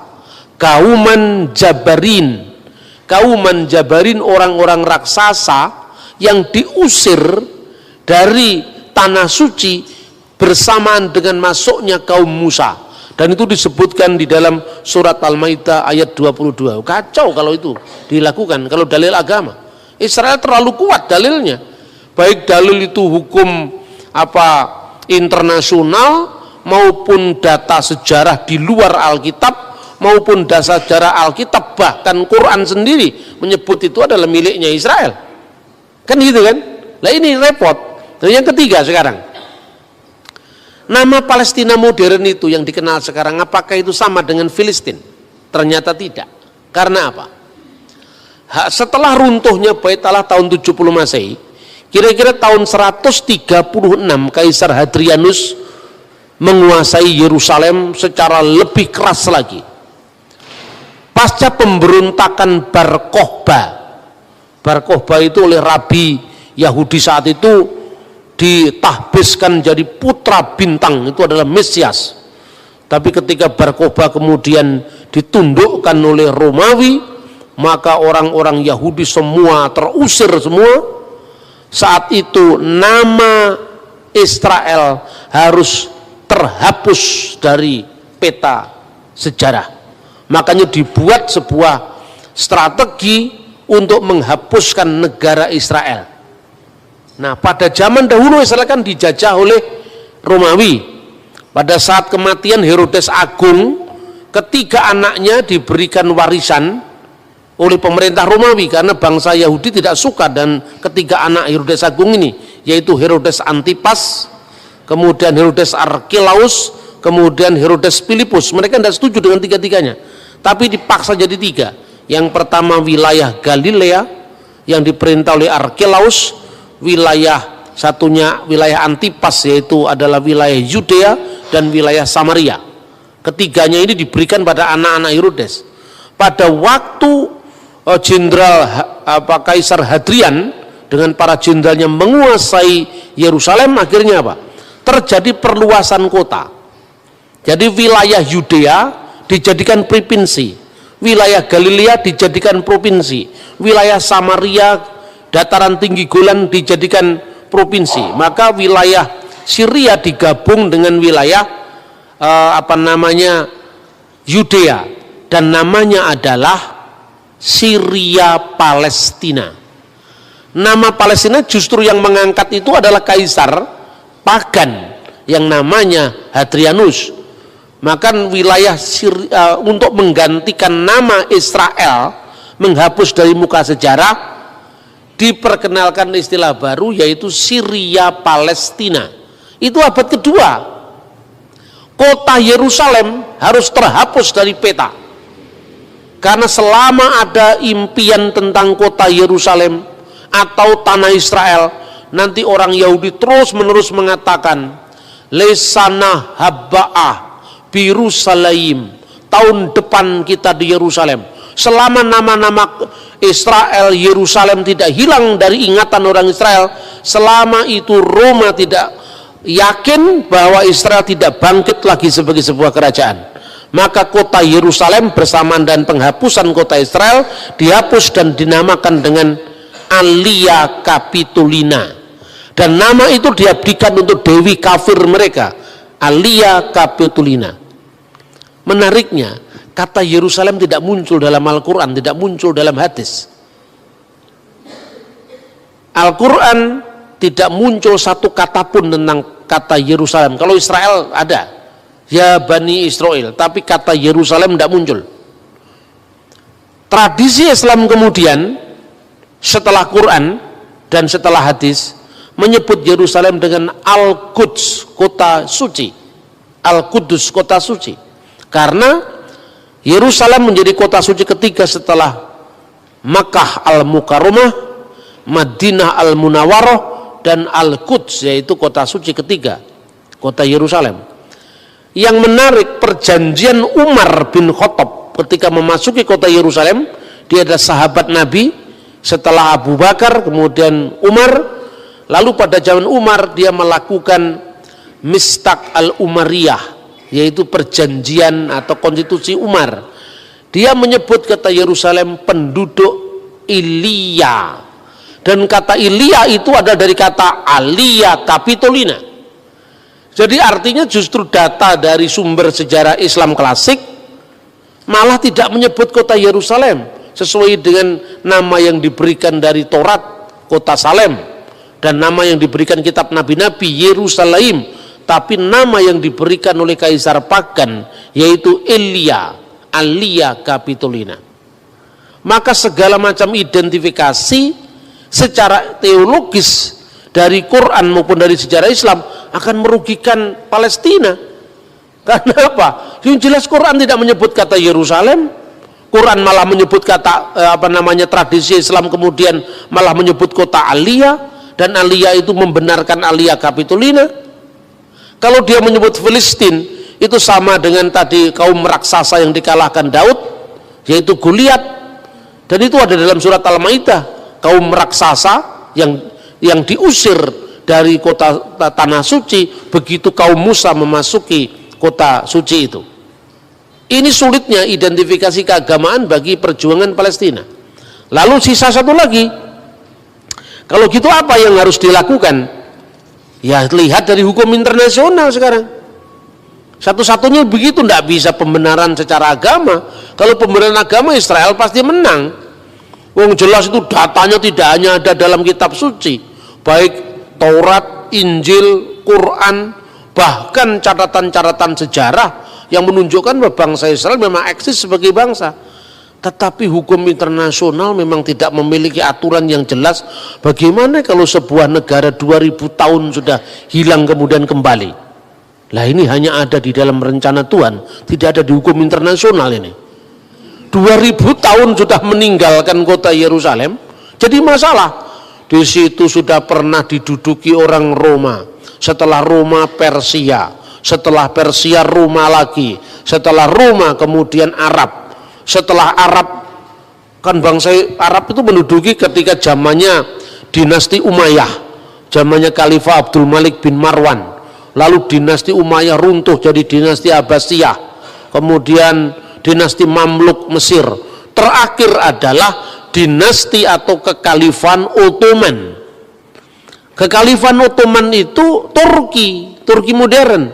[SPEAKER 1] kauman jabarin. Kauman jabarin, orang-orang raksasa yang diusir dari tanah suci bersamaan dengan masuknya kaum Musa. Dan itu disebutkan di dalam surat Al-Maidah ayat 22. Kacau kalau itu dilakukan, kalau dalil agama. Israel terlalu kuat dalilnya. Baik dalil itu hukum internasional maupun data sejarah di luar Alkitab maupun data sejarah Alkitab, bahkan Quran sendiri menyebut itu adalah miliknya Israel. Kan gitu kan? Nah ini repot. Dan yang ketiga sekarang, nama Palestina modern itu yang dikenal sekarang, apakah itu sama dengan Filistin? Ternyata tidak. Karena apa? Setelah runtuhnya Bait Allah tahun 70 Masehi, kira-kira tahun 136 Kaisar Hadrianus menguasai Yerusalem secara lebih keras lagi. Pasca pemberontakan Bar Kokhba itu oleh Rabi Yahudi saat itu ditahbiskan jadi putra bintang, itu adalah Mesias. Tapi ketika Bar Kokhba kemudian ditundukkan oleh Romawi, maka orang-orang Yahudi semua terusir semua. Saat itu nama Israel harus terhapus dari peta sejarah. Makanya dibuat sebuah strategi untuk menghapuskan negara Israel. Nah, pada zaman dahulu Israel kan dijajah oleh Romawi. Pada saat kematian Herodes Agung, ketiga anaknya diberikan warisan oleh pemerintah Romawi, karena bangsa Yahudi tidak suka dan ketiga anak Herodes Agung ini, yaitu Herodes Antipas, kemudian Herodes Archelaus, kemudian Herodes Philippus. Mereka tidak setuju dengan tiga-tiganya, tapi dipaksa jadi tiga. Yang pertama wilayah Galilea yang diperintah oleh Archelaus, wilayah satunya wilayah Antipas yaitu adalah wilayah Yudea, dan wilayah Samaria. Ketiganya ini diberikan pada anak-anak Herodes. Pada waktu Jenderal Kaisar Hadrian dengan para jenderalnya menguasai Yerusalem, akhirnya apa? Terjadi perluasan kota. Jadi wilayah Yudea dijadikan provinsi, wilayah Galilea dijadikan provinsi, wilayah Samaria, dataran tinggi Golan dijadikan provinsi. Maka wilayah Syria digabung dengan wilayah Yudea, dan namanya adalah Syria Palestina. Nama Palestina justru yang mengangkat itu adalah kaisar pagan yang namanya Hadrianus. Maka wilayah Syria, untuk menggantikan nama Israel, menghapus dari muka sejarah, diperkenalkan istilah baru yaitu Syria Palestina. Itu abad kedua. Kota Yerusalem harus terhapus dari peta. Karena selama ada impian tentang kota Yerusalem atau tanah Israel, nanti orang Yahudi terus menerus mengatakan lesana habba'ah birusalaim, tahun depan kita di Yerusalem. Selama nama-nama Israel, Yerusalem tidak hilang dari ingatan orang Israel, selama itu Roma tidak yakin bahwa Israel tidak bangkit lagi sebagai sebuah kerajaan, maka kota Yerusalem bersamaan dan penghapusan kota Israel dihapus dan dinamakan dengan Alia Capitolina, dan nama itu diabdikan untuk dewi kafir mereka, Alia Capitolina. Menariknya, kata Yerusalem tidak muncul dalam Al-Quran, tidak muncul dalam hadis. Al-Quran tidak muncul satu kata pun tentang kata Yerusalem. Kalau Israel ada, ya Bani Israel, tapi kata Yerusalem tidak muncul. Tradisi Islam kemudian setelah Quran dan setelah hadis menyebut Yerusalem dengan Al-Quds, kota suci. Al-Qudus, kota suci. Karena Yerusalem menjadi kota suci ketiga setelah Makkah Al-Mukarramah, Madinah Al-Munawwarah, dan Al-Quds, yaitu kota suci ketiga, kota Yerusalem. Yang menarik, perjanjian Umar bin Khattab ketika memasuki kota Yerusalem, dia adalah sahabat Nabi setelah Abu Bakar, kemudian Umar. Lalu pada zaman Umar dia melakukan Mistaq al-Umariyah, yaitu perjanjian atau konstitusi Umar. Dia menyebut kata Yerusalem penduduk Ilia, dan kata Ilia itu ada dari kata Alia Capitolina. Jadi artinya justru data dari sumber sejarah Islam klasik malah tidak menyebut kota Yerusalem sesuai dengan nama yang diberikan dari Taurat, kota Salem, dan nama yang diberikan kitab nabi-nabi, Yerusalem, tapi nama yang diberikan oleh kaisar pagan yaitu Elia, Alia Capitolina. Maka segala macam identifikasi secara teologis dari Quran maupun dari sejarah Islam akan merugikan Palestina. Karena apa? Yang jelas Quran tidak menyebut kata Yerusalem, Quran malah menyebut kata tradisi Islam kemudian malah menyebut kota Alia, dan Alia itu membenarkan Alia Capitolina. Kalau dia menyebut Filistin, itu sama dengan tadi kaum raksasa yang dikalahkan Daud, yaitu Goliat, dan itu ada dalam surat Al-Maidah, kaum raksasa yang diusir dari kota tanah suci begitu kaum Musa memasuki kota suci itu. Ini sulitnya identifikasi keagamaan bagi perjuangan Palestina. Lalu sisa satu lagi, kalau gitu apa yang harus dilakukan? Ya lihat dari hukum internasional sekarang. Satu-satunya begitu, tidak bisa pembenaran secara agama. Kalau pembenaran agama, Israel pasti menang. Wong jelas itu datanya tidak hanya ada dalam kitab suci, baik Taurat, Injil, Quran, bahkan catatan-catatan sejarah yang menunjukkan bahwa bangsa Israel memang eksis sebagai bangsa. Tetapi hukum internasional memang tidak memiliki aturan yang jelas. Bagaimana kalau sebuah negara 2000 tahun sudah hilang kemudian kembali? Lah ini hanya ada di dalam rencana Tuhan, tidak ada di hukum internasional ini. 2000 tahun sudah meninggalkan kota Yerusalem, jadi masalah. Di situ sudah pernah diduduki orang Roma, setelah Roma Persia, setelah Persia Roma lagi, setelah Roma kemudian Arab, setelah Arab, kan bangsa Arab itu menduduki ketika zamannya dinasti Umayyah, zamannya Khalifah Abdul Malik bin Marwan. Lalu dinasti Umayyah runtuh jadi dinasti Abbasiyah, kemudian dinasti Mamluk Mesir, terakhir adalah dinasti atau kekhalifan Ottoman. Kekhalifan Ottoman itu Turki modern.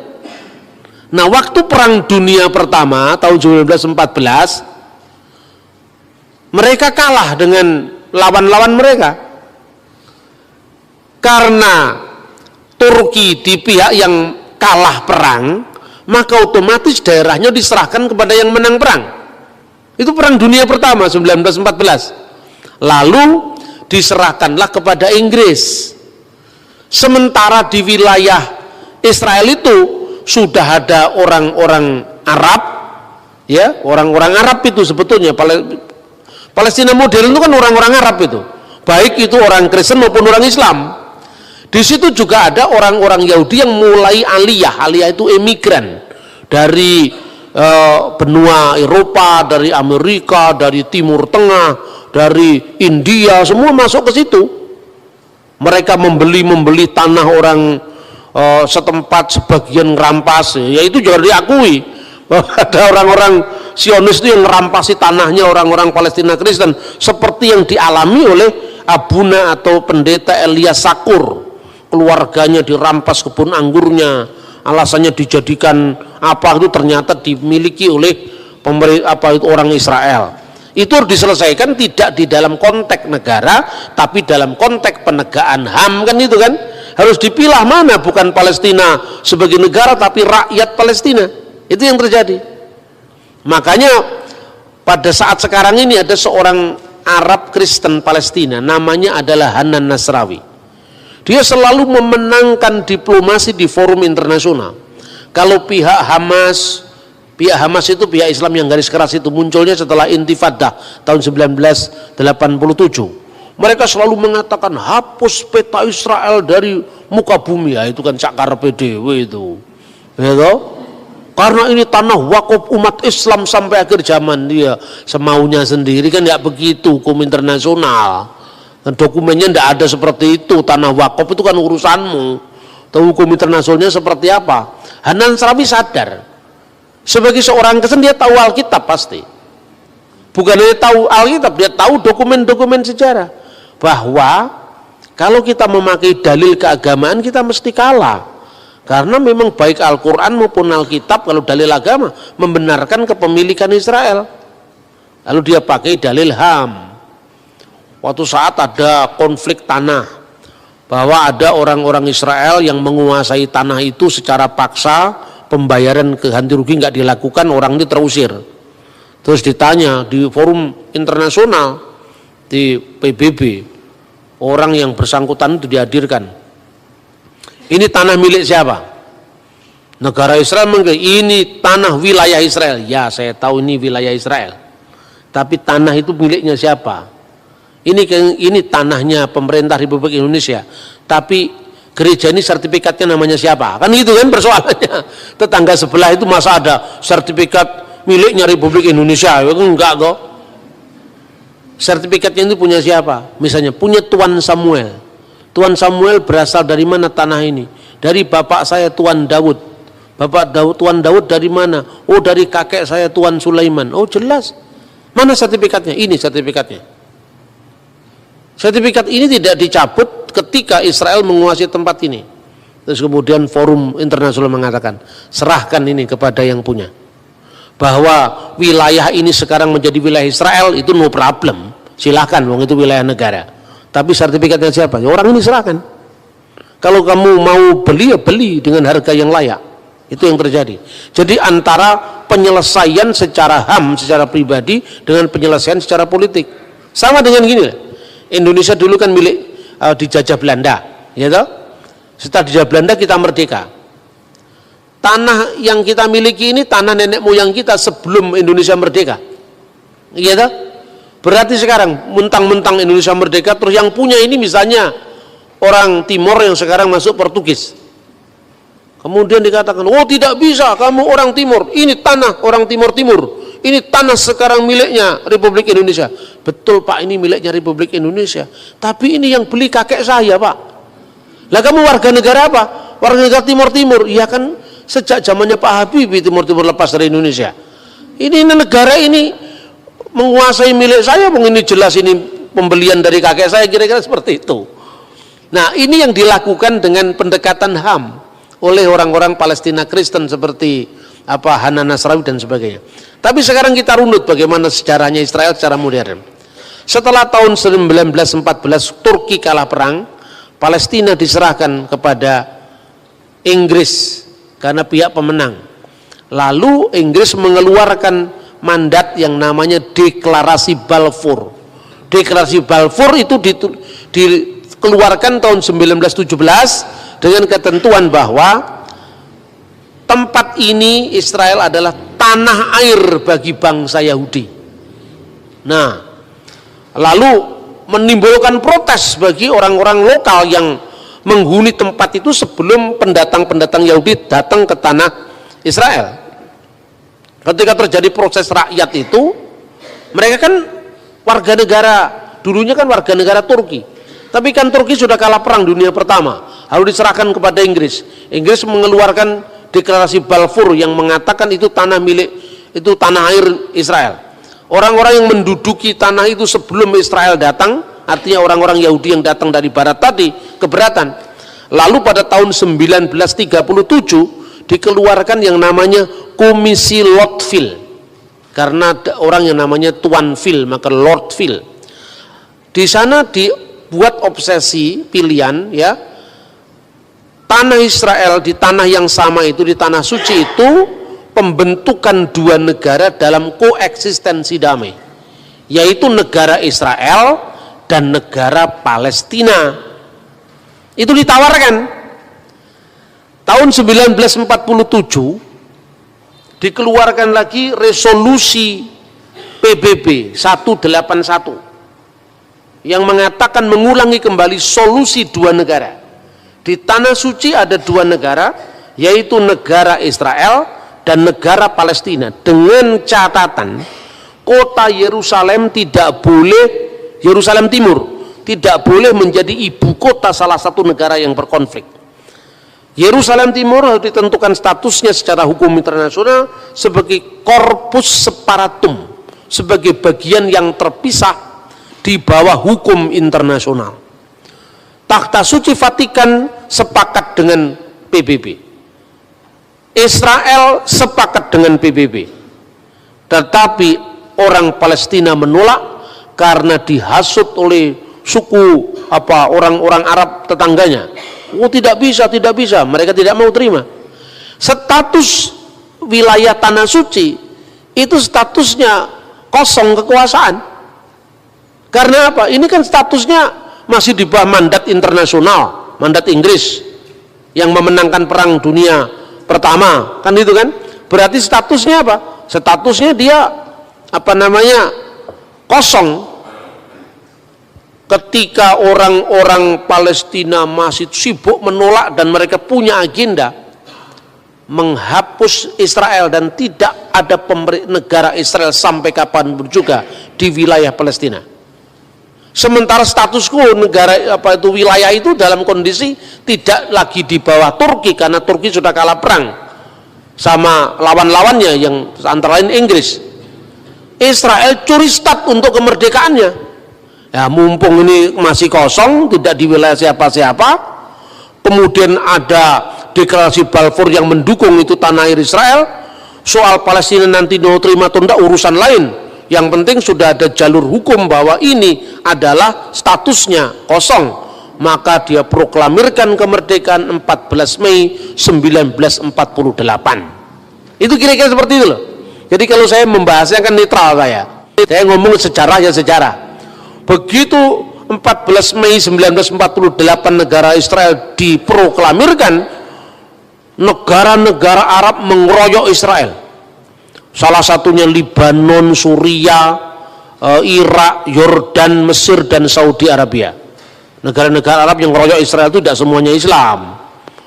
[SPEAKER 1] Nah, waktu Perang Dunia Pertama tahun 1914, mereka kalah dengan lawan-lawan mereka. Karena Turki di pihak yang kalah perang, maka otomatis daerahnya diserahkan kepada yang menang perang. Itu Perang Dunia Pertama 1914. Lalu diserahkanlah kepada Inggris. Sementara di wilayah Israel itu sudah ada orang-orang Arab, ya, orang-orang Arab itu sebetulnya Palestina modern itu kan orang-orang Arab itu, baik itu orang Kristen maupun orang Islam. Di situ juga ada orang-orang Yahudi yang mulai aliyah itu emigran dari benua Eropa, dari Amerika, dari Timur Tengah, dari India, semua masuk ke situ. Mereka membeli tanah orang setempat, sebagian rampas, ya itu juga diakui bahwa ada orang-orang Zionis itu yang merampasi tanahnya orang-orang Palestina Kristen, seperti yang dialami oleh Abuna atau pendeta Elias Sakur. Keluarganya dirampas kebun anggurnya, alasannya dijadikan apa itu ternyata dimiliki oleh orang Israel. Itu harus diselesaikan tidak di dalam konteks negara, tapi dalam konteks penegakan HAM, kan itu kan harus dipilah mana bukan Palestina sebagai negara tapi rakyat Palestina. Itu yang terjadi. Makanya pada saat sekarang ini ada seorang Arab Kristen Palestina, namanya adalah Hanan Nasrawi. Dia selalu memenangkan diplomasi di forum internasional. Kalau pihak Hamas itu pihak Islam yang garis keras itu munculnya setelah Intifadah tahun 1987. Mereka selalu mengatakan hapus peta Israel dari muka bumi, ya itu kan cakar PDW itu. Ya, karena ini tanah wakaf umat Islam sampai akhir zaman, dia semaunya sendiri, kan nggak begitu hukum internasional. Dokumennya tidak ada seperti itu. Tanah wakaf itu kan urusanmu. Tahu hukum internasionalnya seperti apa? Hanan Nasrawi sadar, sebagai seorang Kristen dia tahu Alkitab pasti. Bukan hanya tahu Alkitab, dia tahu dokumen-dokumen sejarah. Bahwa kalau kita memakai dalil keagamaan kita mesti kalah. Karena memang baik Al-Quran maupun Alkitab kalau dalil agama membenarkan kepemilikan Israel. Lalu dia pakai dalil HAM. Waktu saat ada konflik tanah, bahwa ada orang-orang Israel yang menguasai tanah itu secara paksa, pembayaran ganti rugi nggak dilakukan, orang itu terusir. Terus ditanya di forum internasional, di PBB, orang yang bersangkutan itu dihadirkan. Ini tanah milik siapa? Negara Israel mengklaim ini tanah wilayah Israel. Ya, saya tahu ini wilayah Israel. Tapi tanah itu miliknya siapa? Ini tanahnya pemerintah Republik Indonesia, tapi gereja ini sertifikatnya namanya siapa? Kan itu kan persoalannya. Tetangga sebelah itu masa ada sertifikat miliknya Republik Indonesia? Enggak kok. Sertifikatnya itu punya siapa? Misalnya punya Tuan Samuel. Tuan Samuel berasal dari mana tanah ini? Dari bapak saya Tuan Daud. Bapak Daud, Tuan Daud dari mana? Oh, dari kakek saya Tuan Sulaiman. Oh, jelas. Mana sertifikatnya? Ini sertifikatnya. Sertifikat ini tidak dicabut ketika Israel menguasai tempat ini. Terus kemudian forum internasional mengatakan, serahkan ini kepada yang punya. Bahwa wilayah ini sekarang menjadi wilayah Israel, itu no problem. Silahkan, wong itu wilayah negara. Tapi sertifikatnya siapa? Ya orang ini serahkan. Kalau kamu mau beli, ya beli dengan harga yang layak. Itu yang terjadi. Jadi antara penyelesaian secara HAM, secara pribadi, dengan penyelesaian secara politik. Sama dengan gini lah. Indonesia dulu kan milik dijajah Belanda, ya toh? Setelah dijajah Belanda kita merdeka. Tanah yang kita miliki ini tanah nenek moyang kita sebelum Indonesia merdeka, ya toh? Berarti sekarang mentang-mentang Indonesia merdeka, terus yang punya ini misalnya orang Timor yang sekarang masuk Portugis. Kemudian dikatakan, oh tidak bisa, kamu orang Timur, ini tanah orang Timur-Timur, ini tanah sekarang miliknya Republik Indonesia. Betul Pak, ini miliknya Republik Indonesia, tapi ini yang beli kakek saya Pak. Lah kamu warga negara apa? Warga negara Timur-Timur. Iya kan, sejak zamannya Pak Habibie Timur-Timur lepas dari Indonesia. Ini negara ini menguasai milik saya, ini jelas ini pembelian dari kakek saya, kira-kira seperti itu. Nah ini yang dilakukan dengan pendekatan HAM oleh orang-orang Palestina Kristen seperti Hanan Nasrawi dan sebagainya. Tapi sekarang kita runut bagaimana sejarahnya Israel secara modern. Setelah tahun 1914 Turki kalah perang, Palestina diserahkan kepada Inggris karena pihak pemenang. Lalu Inggris mengeluarkan mandat yang namanya Deklarasi Balfour. Deklarasi Balfour itu dikeluarkan tahun 1917 dengan ketentuan bahwa tempat ini Israel adalah tanah air bagi bangsa Yahudi. Nah, lalu menimbulkan protes bagi orang-orang lokal yang menghuni tempat itu sebelum pendatang-pendatang Yahudi datang ke tanah Israel. Ketika terjadi proses rakyat itu, mereka kan warga negara, dulunya kan warga negara Turki. Tapi kan Turki sudah kalah perang dunia pertama, harus diserahkan kepada Inggris. Inggris mengeluarkan deklarasi Balfour yang mengatakan itu tanah milik, itu tanah air Israel. Orang-orang yang menduduki tanah itu sebelum Israel datang, artinya orang-orang Yahudi yang datang dari barat tadi, keberatan. Lalu pada tahun 1937 dikeluarkan yang namanya Komisi Lordville. Karena ada orang yang namanya Tuanville, maka Lordville. Di sana buat obsesi pilihan, ya, tanah Israel di tanah yang sama itu, di tanah suci itu, pembentukan dua negara dalam koeksistensi damai, yaitu negara Israel dan negara Palestina. Itu ditawarkan tahun 1947, dikeluarkan lagi resolusi PBB 181 yang mengatakan mengulangi kembali solusi dua negara. Di tanah suci ada dua negara, yaitu negara Israel dan negara Palestina, dengan catatan kota Yerusalem tidak boleh, Yerusalem Timur tidak boleh menjadi ibu kota salah satu negara yang berkonflik. Yerusalem Timur harus ditentukan statusnya secara hukum internasional sebagai corpus separatum, sebagai bagian yang terpisah di bawah hukum internasional. Takhta Suci Vatikan sepakat dengan PBB, Israel sepakat dengan PBB, tetapi orang Palestina menolak karena dihasut oleh suku orang-orang Arab tetangganya. Oh tidak bisa, mereka tidak mau terima. Status wilayah tanah suci itu statusnya kosong kekuasaan. Karena apa? Ini kan statusnya masih di bawah mandat internasional, mandat Inggris yang memenangkan perang dunia pertama, kan itu kan? Berarti statusnya apa? Statusnya dia kosong. Ketika orang-orang Palestina masih sibuk menolak dan mereka punya agenda menghapus Israel dan tidak ada negara Israel sampai kapanpun juga di wilayah Palestina. Sementara status quo negara wilayah itu dalam kondisi tidak lagi di bawah Turki karena Turki sudah kalah perang. sama lawan-lawannya yang antara lain Inggris. Israel curi start untuk kemerdekaannya. Ya, mumpung ini masih kosong, tidak di wilayah siapa-siapa, kemudian ada deklarasi Balfour yang mendukung itu tanah air Israel. Soal Palestina nanti mau terima atau tidak urusan lain. Yang penting sudah ada jalur hukum bahwa ini adalah statusnya kosong. Maka dia proklamirkan kemerdekaan 14 Mei 1948. Itu kira-kira seperti itu loh. Jadi kalau saya membahasnya kan netral saya ngomong sejarah ya sejarah. Begitu 14 Mei 1948 negara Israel diproklamirkan, negara-negara Arab mengeroyok Israel. Salah satunya Libanon, Suriah, Irak, Yordan, Mesir, dan Saudi Arabia. Negara-negara Arab yang mengeroyok Israel itu tidak semuanya Islam.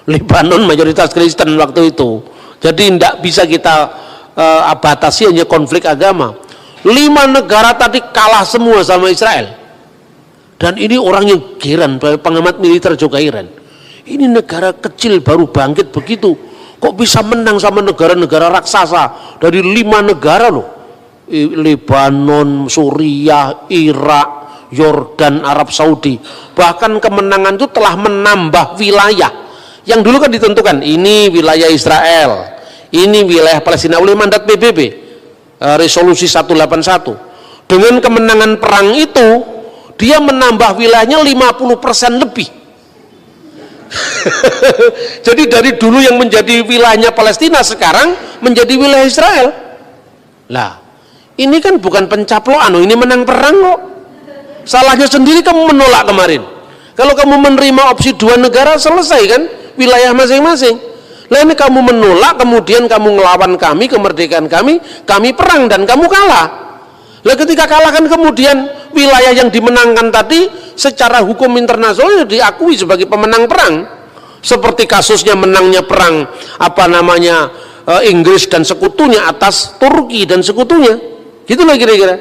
[SPEAKER 1] Libanon mayoritas Kristen waktu itu. Jadi tidak bisa kita batasi hanya konflik agama. 5 negara tadi kalah semua sama Israel. Dan ini orang yang heran, pengamat militer juga heran. Ini negara kecil baru bangkit begitu, kok bisa menang sama negara-negara raksasa dari 5 negara loh. Lebanon, Suriah, Irak, Yordan, Arab Saudi. Bahkan kemenangan itu telah menambah wilayah yang dulu kan ditentukan ini wilayah Israel, ini wilayah Palestina oleh mandat PBB, resolusi 181. Dengan kemenangan perang itu dia menambah wilayahnya 50% lebih. Jadi dari dulu yang menjadi wilayahnya Palestina sekarang menjadi wilayah Israel. Lah, ini kan bukan pencaplokan, ini menang perang kok. Salahnya sendiri kamu menolak kemarin. Kalau kamu menerima opsi 2 negara, selesai kan wilayah masing-masing. Lah ini kamu menolak, kemudian kamu ngelawan kami, kemerdekaan kami perang dan kamu kalah. Lah ketika kalah kan kemudian wilayah yang dimenangkan tadi secara hukum internasional diakui sebagai pemenang perang. Seperti kasusnya menangnya perang Inggris dan sekutunya atas Turki dan sekutunya. Gitulah kira-kira.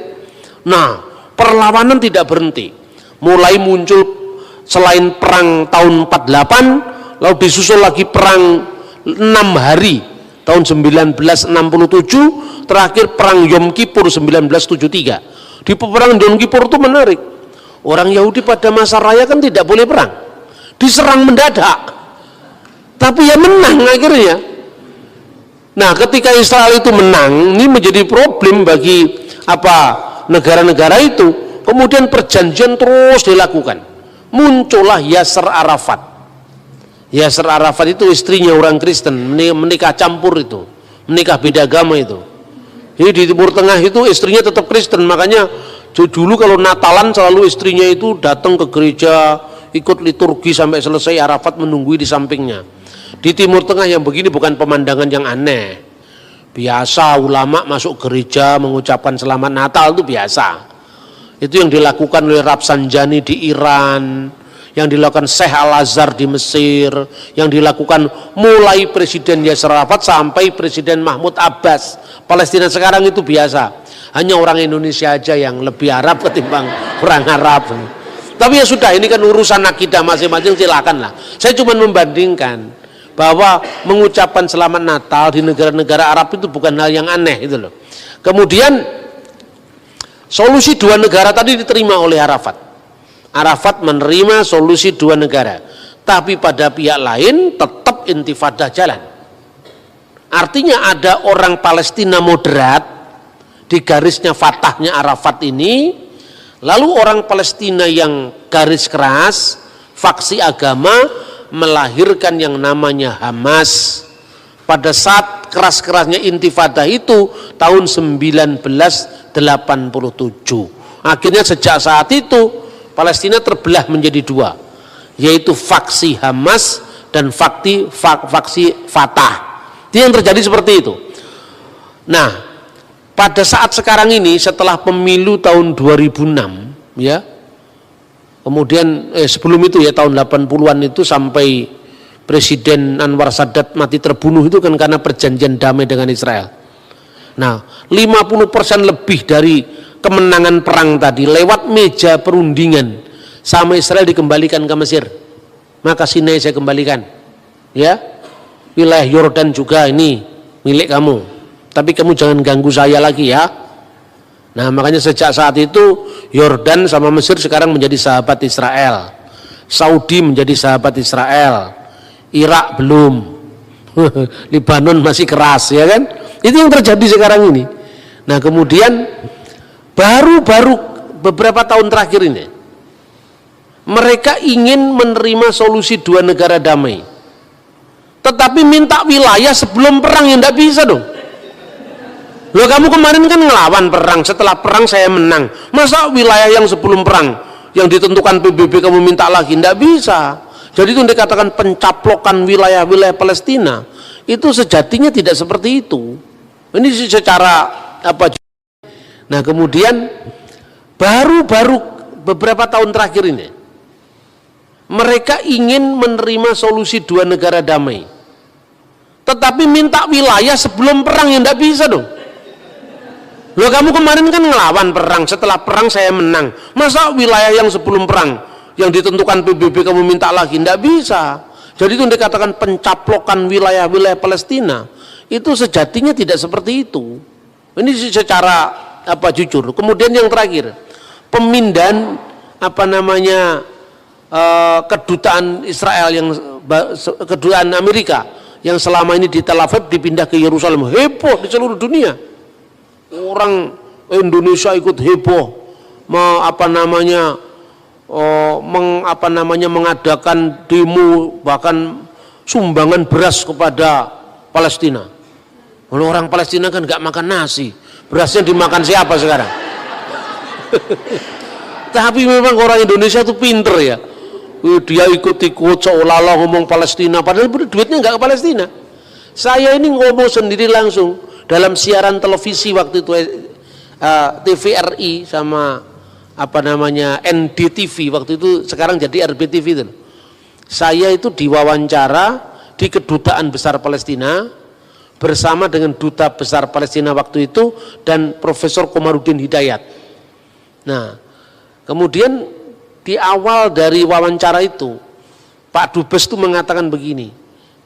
[SPEAKER 1] Nah, perlawanan tidak berhenti. Mulai muncul selain perang tahun 48, lalu disusul lagi perang 6 hari tahun 1967, terakhir perang Yom Kippur 1973. Di peperangan Yom Kippur itu menarik. Orang Yahudi pada masa raya kan tidak boleh perang, diserang mendadak, tapi ya menang akhirnya. Nah, ketika Israel itu menang, ini menjadi problem bagi negara-negara itu. Kemudian perjanjian terus dilakukan. Muncullah Yasser Arafat. Yasser Arafat itu istrinya orang Kristen, menikah campur itu, menikah beda agama itu. Jadi di Timur Tengah itu istrinya tetap Kristen, makanya dulu kalau Natalan selalu istrinya itu datang ke gereja, ikut liturgi sampai selesai, Arafat menunggui di sampingnya. Di Timur Tengah yang begini bukan pemandangan yang aneh. Biasa ulama masuk gereja mengucapkan selamat Natal itu biasa. Itu yang dilakukan oleh Rafsanjani di Iran, yang dilakukan Syekh Al-Azhar di Mesir, yang dilakukan mulai Presiden Yasser Arafat sampai Presiden Mahmud Abbas. Palestina sekarang itu biasa. Hanya orang Indonesia aja yang lebih Arab ketimbang orang Arab. Tapi ya sudah, ini kan urusan akidah masing-masing, silakan lah. Saya cuma membandingkan bahwa mengucapkan selamat Natal di negara-negara Arab itu bukan hal yang aneh itu loh. Kemudian solusi 2 negara tadi diterima oleh Arafat. Arafat menerima solusi 2 negara, tapi pada pihak lain tetap intifadah jalan. Artinya ada orang Palestina moderat di garisnya Fatahnya Arafat ini, lalu orang Palestina yang garis keras faksi agama melahirkan yang namanya Hamas. Pada saat keras-kerasnya intifadah itu tahun 1987. Akhirnya sejak saat itu Palestina terbelah menjadi 2, yaitu faksi Hamas dan faksi Fatah. Itu yang terjadi seperti itu. Nah, pada saat sekarang ini setelah pemilu tahun 2006 ya, kemudian sebelum itu ya tahun 80-an itu sampai Presiden Anwar Sadat mati terbunuh itu kan karena perjanjian damai dengan Israel. Nah, 50% lebih dari kemenangan perang tadi lewat meja perundingan sama Israel dikembalikan ke Mesir. Maka Sinai saya kembalikan, ya, wilayah Yordan juga ini milik kamu, tapi kamu jangan ganggu saya lagi ya. Nah makanya sejak saat itu Yordan sama Mesir sekarang menjadi sahabat Israel, Saudi menjadi sahabat Israel, Irak belum, Lebanon masih keras ya kan. Itu yang terjadi sekarang ini. Nah kemudian baru beberapa tahun terakhir ini mereka ingin menerima solusi dua negara damai, tetapi minta wilayah sebelum perang, ya tidak bisa dong. Loh kamu kemarin kan ngelawan perang, setelah perang saya menang, masa wilayah yang sebelum perang yang ditentukan PBB kamu minta lagi? Tidak bisa. Jadi itu dikatakan pencaplokan wilayah-wilayah Palestina, itu sejatinya tidak seperti itu. Ini secara apa? Nah kemudian baru beberapa tahun terakhir ini mereka ingin menerima solusi dua negara damai, tetapi minta wilayah sebelum perang, ya tidak bisa dong. Loh kamu kemarin kan ngelawan perang, setelah perang saya menang, masa wilayah yang sebelum perang yang ditentukan PBB kamu minta lagi? Tidak bisa. Jadi itu dikatakan pencaplokan wilayah-wilayah Palestina, itu sejatinya tidak seperti itu. Ini secara apa jujur. Kemudian yang terakhir, pemindahan apa namanya kedutaan Israel yang kedutaan Amerika yang selama ini di Tel Aviv dipindah ke Yerusalem, heboh di seluruh dunia. Orang Indonesia ikut heboh mengadakan demo, bahkan sumbangan beras kepada Palestina. Kalau orang Palestina kan nggak makan nasi, berasnya dimakan siapa sekarang? Tapi memang orang Indonesia itu pinter ya. Dia ikut-ikut seolah-olah ngomong Palestina, padahal duitnya nggak ke Palestina. Saya ini ngomong sendiri langsung dalam siaran televisi waktu itu, TVRI sama apa namanya NDTV waktu itu, sekarang jadi RBTV itu. Saya itu diwawancara di Kedutaan Besar Palestina bersama dengan Duta Besar Palestina waktu itu dan Profesor Komarudin Hidayat. Nah kemudian di awal dari wawancara itu Pak Dubes itu mengatakan begini,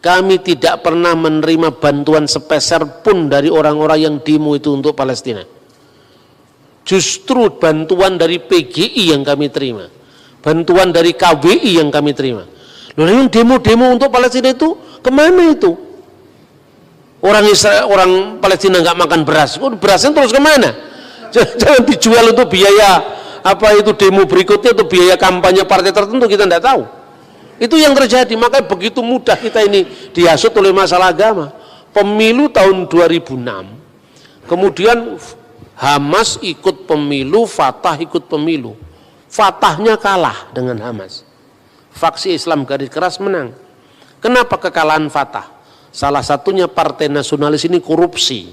[SPEAKER 1] kami tidak pernah menerima bantuan sepeser pun dari orang-orang yang demo itu untuk Palestina. Justru bantuan dari PGI yang kami terima, bantuan dari KWI yang kami terima. Loh yang demo-demo untuk Palestina itu kemana itu? Orang Israel, orang Palestina nggak makan beras, berasnya terus kemana? Jangan dijual untuk biaya apa itu demo berikutnya, itu biaya kampanye partai tertentu, kita tidak tahu. Itu yang terjadi. Makanya begitu mudah kita ini dihasut oleh masalah agama. Pemilu tahun 2006, kemudian Hamas ikut pemilu, Fatah ikut pemilu. Fatahnya kalah dengan Hamas, faksi Islam garis keras menang. Kenapa kekalahan Fatah? Salah satunya partai nasionalis ini korupsi.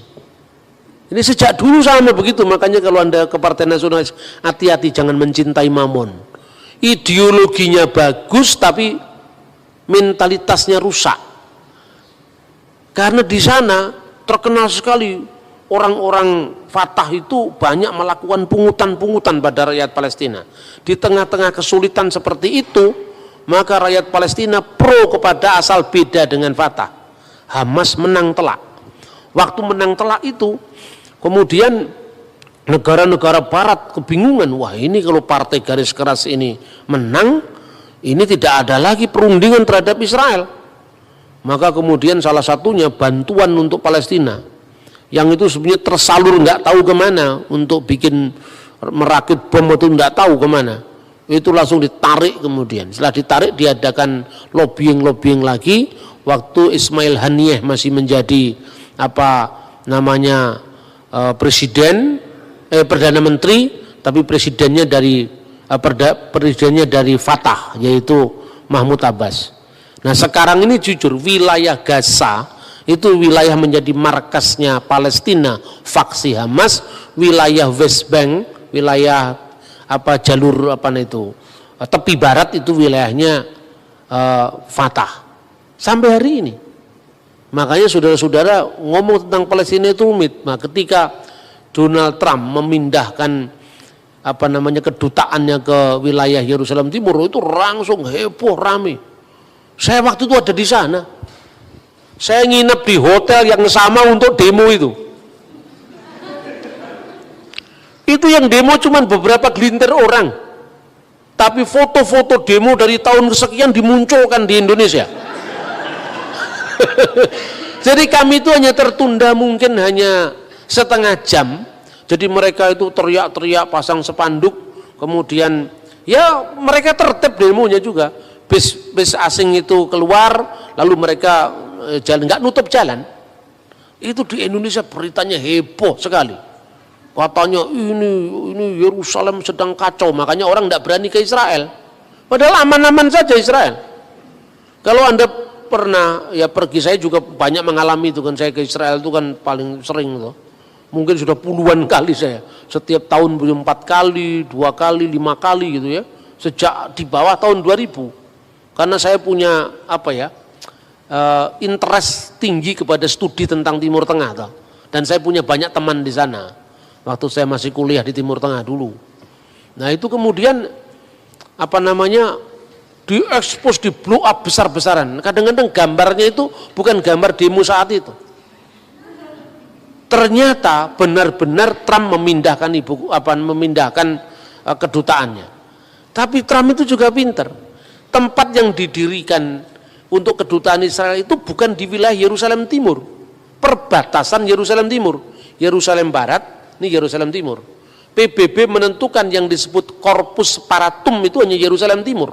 [SPEAKER 1] Ini sejak dulu sama begitu. Makanya kalau Anda ke partai nasionalis, hati-hati jangan mencintai mamon. Ideologinya bagus tapi mentalitasnya rusak. Karena di sana terkenal sekali orang-orang Fatah itu banyak melakukan pungutan-pungutan pada rakyat Palestina. Di tengah-tengah kesulitan seperti itu, maka rakyat Palestina pro kepada asal beda dengan Fatah. Hamas menang telak. Waktu menang telak itu, kemudian negara-negara barat kebingungan, wah ini kalau partai garis keras ini menang, ini tidak ada lagi perundingan terhadap Israel. Maka kemudian salah satunya bantuan untuk Palestina, yang itu sebenarnya tersalur nggak tahu kemana, untuk bikin merakit bom itu nggak tahu kemana, itu langsung ditarik. Kemudian setelah ditarik diadakan lobbying lagi, waktu Ismail Haniyeh masih menjadi apa namanya presiden, perdana menteri, tapi presidennya dari Fatah, yaitu Mahmud Abbas. Nah sekarang ini jujur wilayah Gaza itu wilayah menjadi markasnya Palestina, faksi Hamas. Wilayah West Bank, wilayah apa jalur apa itu tepi barat itu wilayahnya Fatah sampai hari ini. Makanya saudara-saudara ngomong tentang Palestina itu rumit. Nah, ketika Donald Trump memindahkan apa namanya kedutaannya ke wilayah Yerusalem Timur, itu langsung heboh rame. Saya waktu itu ada di sana. Saya nginep di hotel yang sama untuk demo itu. Itu yang demo cuma beberapa gelintir orang. Tapi foto-foto demo dari tahun kesekian dimunculkan di Indonesia. Jadi kami itu hanya tertunda mungkin hanya setengah jam. Jadi mereka itu teriak-teriak, pasang spanduk, kemudian ya mereka tertib demonya juga. Bis asing itu keluar, lalu mereka jalan, nggak nutup jalan. Itu di Indonesia beritanya heboh sekali. Katanya ini Yerusalem sedang kacau, makanya orang nggak berani ke Israel. Padahal aman-aman saja Israel. Kalau Anda pernah ya pergi, saya juga banyak mengalami itu kan, saya ke Israel itu kan paling sering loh. Mungkin sudah puluhan kali saya, setiap tahun 4 kali, 2 kali, 5 kali gitu ya, sejak di bawah tahun 2000. Karena saya punya interest tinggi kepada studi tentang Timur Tengah toh. Dan saya punya banyak teman di sana waktu saya masih kuliah di Timur Tengah dulu. Nah itu kemudian diekspos, di blow up besar-besaran. Kadang-kadang gambarnya itu bukan gambar demo saat itu. Ternyata benar-benar Trump memindahkan kedutaannya. Tapi Trump itu juga pinter. Tempat yang didirikan untuk kedutaan Israel itu bukan di wilayah Yerusalem Timur, perbatasan Yerusalem Timur, Yerusalem Barat, ini Yerusalem Timur. PBB menentukan yang disebut Corpus Paratum itu hanya Yerusalem Timur,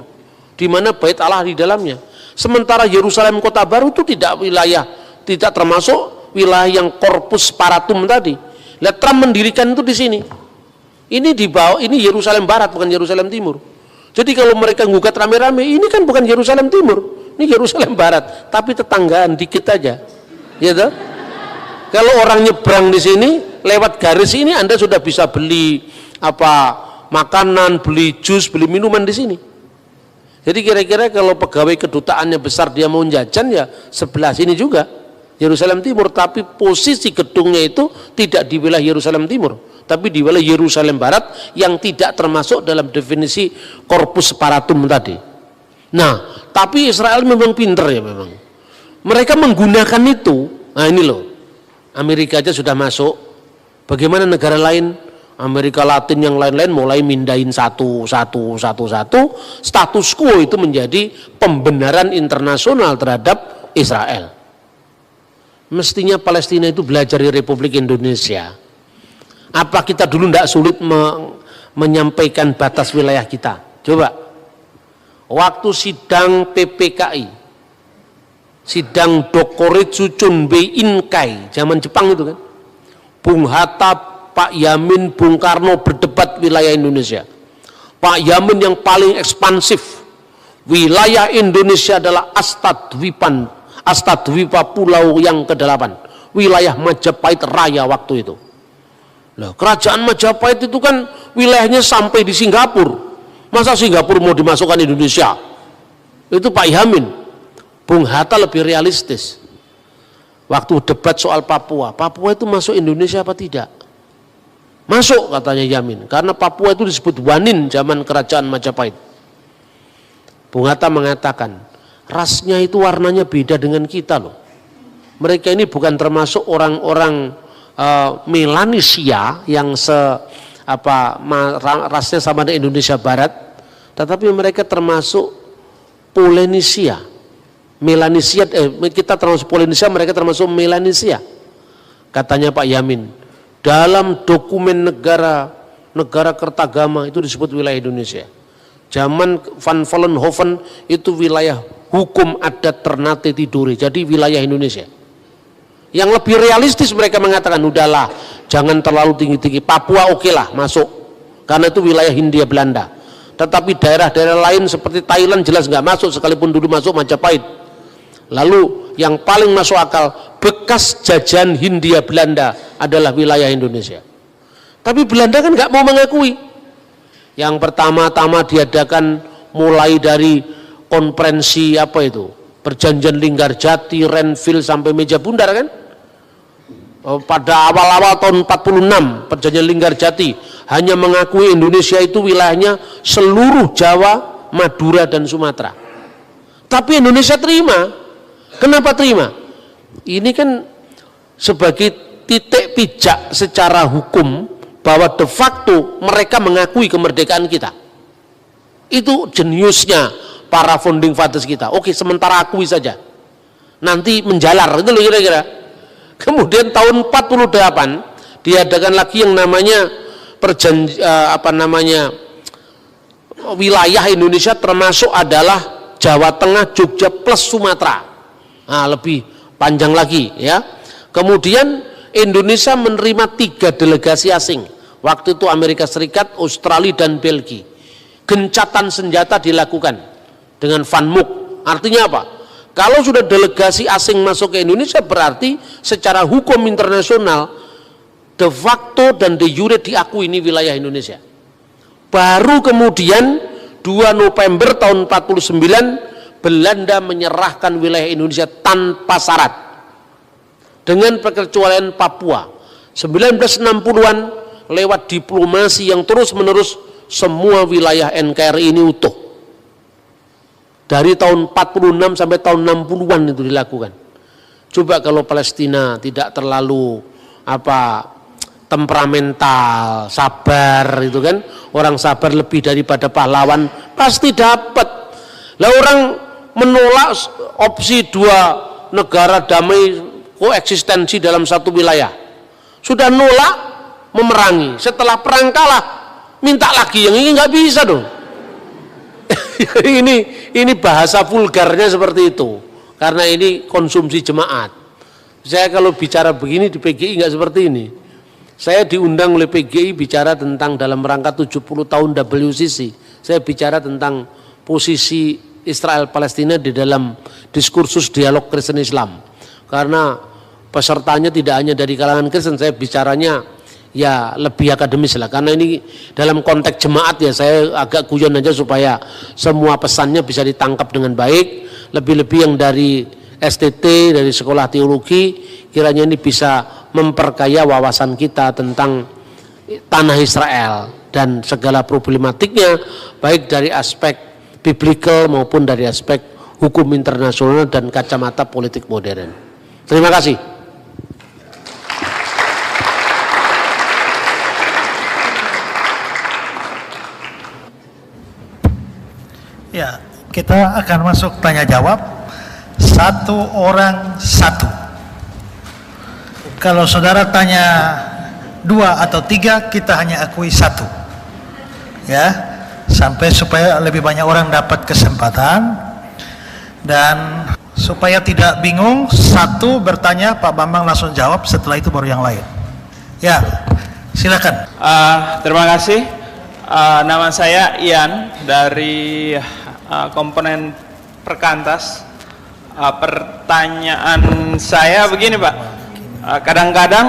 [SPEAKER 1] di mana Bait Allah di dalamnya. Sementara Yerusalem Kota Baru itu tidak termasuk wilayah yang Corpus Paratum tadi. Lihat Trump mendirikan itu di sini. Ini di bawah, ini Yerusalem Barat bukan Yerusalem Timur. Jadi kalau mereka ngugat rame-rame, ini kan bukan Yerusalem Timur, ini Yerusalem Barat, tapi tetanggaan dikit aja, gitu. Kalau orang nyebrang di sini, lewat garis ini Anda sudah bisa beli makanan, beli jus, beli minuman di sini. Jadi kira-kira kalau pegawai kedutaannya besar dia mau jajan ya sebelah sini juga, Yerusalem Timur, tapi posisi gedungnya itu tidak di wilayah Yerusalem Timur, tapi di wilayah Yerusalem Barat yang tidak termasuk dalam definisi Corpus Paratum tadi. Nah, tapi Israel memang pinter ya memang. Mereka menggunakan itu. Nah ini loh, Amerika aja sudah masuk. Bagaimana negara lain? Amerika Latin yang lain-lain mulai mindahin satu. Status quo itu menjadi pembenaran internasional terhadap Israel. Mestinya Palestina itu belajar di Republik Indonesia. Apa kita dulu tidak sulit menyampaikan batas wilayah kita? Coba, waktu sidang PPKI, sidang Dokuritsu Chunbei Inkai, zaman Jepang itu kan, Bung Hatta, Pak Yamin, Bung Karno berdebat wilayah Indonesia. Pak Yamin yang paling ekspansif, wilayah Indonesia adalah Astadwipa Pulau yang ke-8, wilayah Majapahit Raya waktu itu. Nah, kerajaan Majapahit itu kan wilayahnya sampai di Singapura. Masa Singapura mau dimasukkan Indonesia? Itu Pak Yamin. Bung Hatta lebih realistis. Waktu debat soal Papua, Papua itu masuk Indonesia apa tidak? Masuk katanya Yamin, karena Papua itu disebut Wanin zaman kerajaan Majapahit. Bung Hatta mengatakan, rasnya itu warnanya beda dengan kita loh. Mereka ini bukan termasuk orang-orang Melanesia yang rasnya sama dengan Indonesia Barat, tetapi mereka termasuk Polynesia. Melanesia, kita termasuk Polynesia, mereka termasuk Melanesia. Katanya Pak Yamin, dalam dokumen negara Kertagama itu disebut wilayah Indonesia. Zaman Van Vollenhoven itu wilayah hukum adat Ternate Tidore, jadi wilayah Indonesia. Yang lebih realistis mereka mengatakan, udahlah jangan terlalu tinggi-tinggi, Papua okelah masuk, karena itu wilayah Hindia Belanda. Tetapi daerah-daerah lain seperti Thailand jelas nggak masuk, sekalipun dulu masuk Majapahit. Lalu yang paling masuk akal, bekas jajahan Hindia Belanda adalah wilayah Indonesia. Tapi Belanda kan nggak mau mengakui. Yang pertama-tama diadakan mulai dari konferensi Perjanjian Linggarjati, Renville sampai Meja Bundar kan? Pada awal-awal tahun 46 Perjanjian Linggarjati hanya mengakui Indonesia itu wilayahnya seluruh Jawa, Madura dan Sumatera. Tapi Indonesia terima. Kenapa terima? Ini kan sebagai titik pijak secara hukum bahwa de facto mereka mengakui kemerdekaan kita. Itu jeniusnya para founding fathers kita. Oke, sementara akui saja. Nanti menjalar, itu loh kira-kira. Kemudian tahun 48 diadakan lagi yang namanya wilayah Indonesia, termasuk adalah Jawa Tengah, Jogja plus Sumatera. Nah, lebih panjang lagi ya. Kemudian Indonesia menerima 3 delegasi asing. Waktu itu Amerika Serikat, Australia dan Belgia. Gencatan senjata dilakukan dengan Van Mook. Artinya apa? Kalau sudah delegasi asing masuk ke Indonesia, berarti secara hukum internasional de facto dan de jure diakui ini wilayah Indonesia. Baru kemudian 2 November tahun 49 Belanda menyerahkan wilayah Indonesia tanpa syarat dengan perkecualian Papua. 1960-an lewat diplomasi yang terus-menerus semua wilayah NKRI ini utuh. Dari tahun 46 sampai tahun 60-an itu dilakukan. Coba kalau Palestina tidak terlalu temperamental, sabar itu kan, orang sabar lebih daripada pahlawan pasti dapat. Lah orang menolak opsi 2 negara damai koeksistensi dalam satu wilayah. Sudah nolak, memerangi. Setelah perang kalah, minta lagi, yang ini nggak bisa dong. ini bahasa vulgarnya seperti itu, karena ini konsumsi jemaat. Saya kalau bicara begini di PGI nggak seperti ini. Saya diundang oleh PGI bicara tentang dalam rangka 70 tahun WCC. Saya bicara tentang posisi Israel Palestina di dalam diskursus dialog Kristen Islam. Karena pesertanya tidak hanya dari kalangan Kristen, saya bicaranya ya lebih akademis lah, karena ini dalam konteks jemaat ya saya agak guyon aja supaya semua pesannya bisa ditangkap dengan baik. Lebih-lebih yang dari STT, dari sekolah teologi, kiranya ini bisa memperkaya wawasan kita tentang tanah Israel dan segala problematiknya, baik dari aspek biblical maupun dari aspek hukum internasional dan kacamata politik modern. Terima kasih.
[SPEAKER 2] Ya, kita akan masuk tanya jawab. 1 orang 1. Kalau saudara tanya 2 atau 3, kita hanya akui 1. Ya, sampai supaya lebih banyak orang dapat kesempatan. Dan supaya tidak bingung, 1 bertanya, Pak Bambang langsung jawab, setelah itu baru yang lain. Ya, silakan.
[SPEAKER 3] Terima kasih. Nama saya Ian dari komponen Perkantas. Pertanyaan saya begini, Pak. Kadang-kadang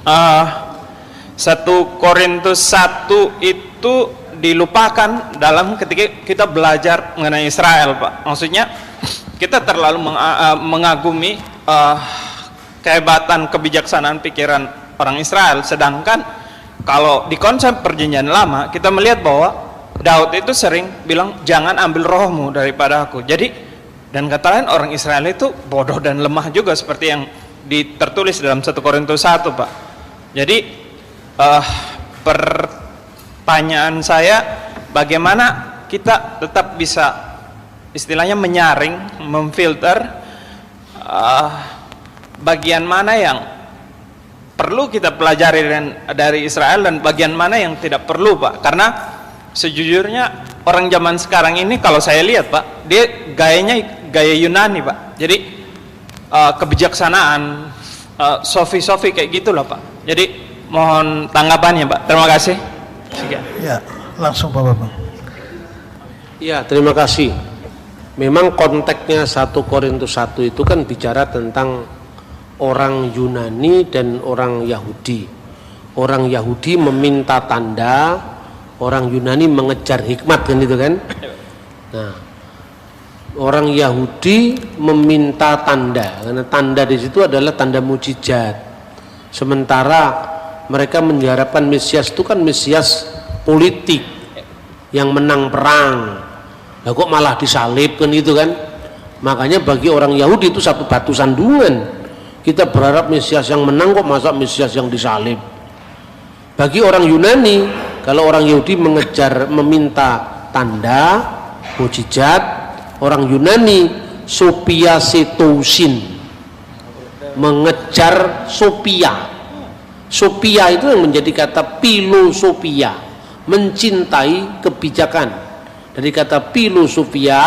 [SPEAKER 3] 1 Korintus 1 itu dilupakan dalam ketika kita belajar mengenai Israel, Pak. Maksudnya kita terlalu mengagumi kehebatan kebijaksanaan pikiran orang Israel, sedangkan kalau di konsep perjanjian lama kita melihat bahwa Daud itu sering bilang jangan ambil rohmu daripada aku. Jadi dan kata lain orang Israel itu bodoh dan lemah juga seperti yang tertulis dalam 1 Korintus 1, Pak. Jadi pertanyaan saya, bagaimana kita tetap bisa istilahnya menyaring, memfilter bagian mana yang perlu kita pelajari dari Israel dan bagian mana yang tidak perlu, Pak. Karena sejujurnya orang zaman sekarang ini kalau saya lihat, Pak, dia gayanya gaya Yunani, Pak. Jadi kebijaksanaan, sofi-sofi kayak gitulah, Pak. Jadi mohon tanggapannya, Pak. Terima kasih. Sekian.
[SPEAKER 2] Ya, langsung Pak Bambang.
[SPEAKER 1] Ya, terima kasih. Memang konteksnya 1 Korintus 1 itu kan bicara tentang orang Yunani dan orang Yahudi. Orang Yahudi meminta tanda, orang Yunani mengejar hikmat, kan itu kan. Nah, orang Yahudi meminta tanda, karena tanda di situ adalah tanda mujizat. Sementara mereka mengharapkan Mesias itu kan Mesias politik yang menang perang. Lah kok malah disalib kan itu kan. Makanya bagi orang Yahudi itu satu batu sandungan. Kita berharap Mesias yang menang, kok masa Mesias yang disalib. Bagi orang Yunani, kalau orang Yahudi meminta tanda, mukjizat, orang Yunani Sophia Setousin, mengejar Sophia. Sophia itu yang menjadi kata filosofia, mencintai kebijakan. Dari kata filosofia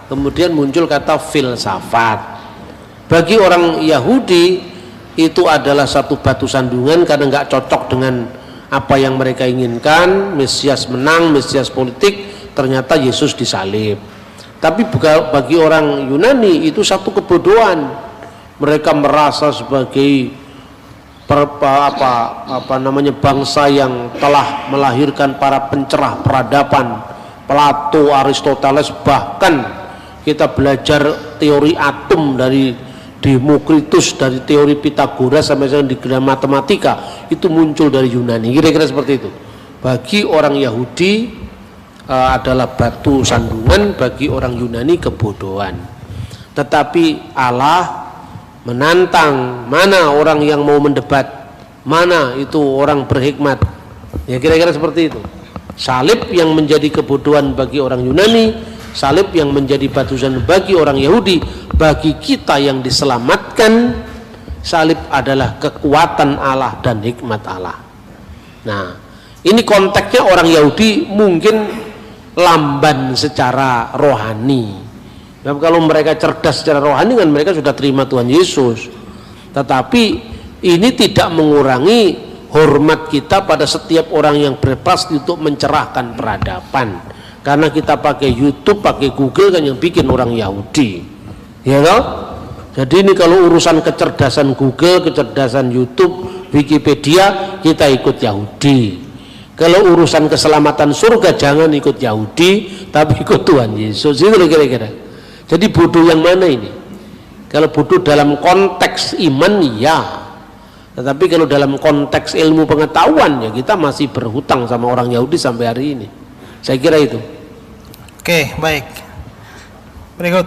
[SPEAKER 1] kemudian muncul kata filsafat. Bagi orang Yahudi itu adalah satu batu sandungan karena nggak cocok dengan apa yang mereka inginkan. Mesias menang, Mesias politik, ternyata Yesus disalib. Tapi bagi orang Yunani itu satu kebodohan. Mereka merasa sebagai bangsa yang telah melahirkan para pencerah peradaban, Plato, Aristoteles, bahkan kita belajar teori atom dari Demokritus, dari teori Pitagoras sampai di geometri matematika, itu muncul dari Yunani. Kira-kira seperti itu. Bagi orang Yahudi adalah batu sandungan, bagi orang Yunani kebodohan. Tetapi Allah menantang, mana orang yang mau mendebat, mana itu orang berhikmat. Ya kira-kira seperti itu. Salib yang menjadi kebodohan bagi orang Yunani, salib yang menjadi batu sandungan bagi orang Yahudi. Bagi kita yang diselamatkan, salib adalah kekuatan Allah dan hikmat Allah. Nah, ini konteksnya orang Yahudi mungkin lamban secara rohani. Nah, kalau mereka cerdas secara rohani kan mereka sudah terima Tuhan Yesus. Tetapi ini tidak mengurangi hormat kita pada setiap orang yang berprestasi untuk mencerahkan peradaban. Karena kita pakai YouTube, pakai Google kan yang bikin orang Yahudi. Ya toh? Jadi ini kalau urusan kecerdasan Google, kecerdasan YouTube, Wikipedia, kita ikut Yahudi. Kalau urusan keselamatan surga jangan ikut Yahudi, tapi ikut Tuhan Yesus. Itu kira-kira. Jadi bodoh yang mana ini? Kalau bodoh dalam konteks iman ya, tetapi kalau dalam konteks ilmu pengetahuan ya kita masih berhutang sama orang Yahudi sampai hari ini. Saya kira itu.
[SPEAKER 2] Oke, baik. Berikut.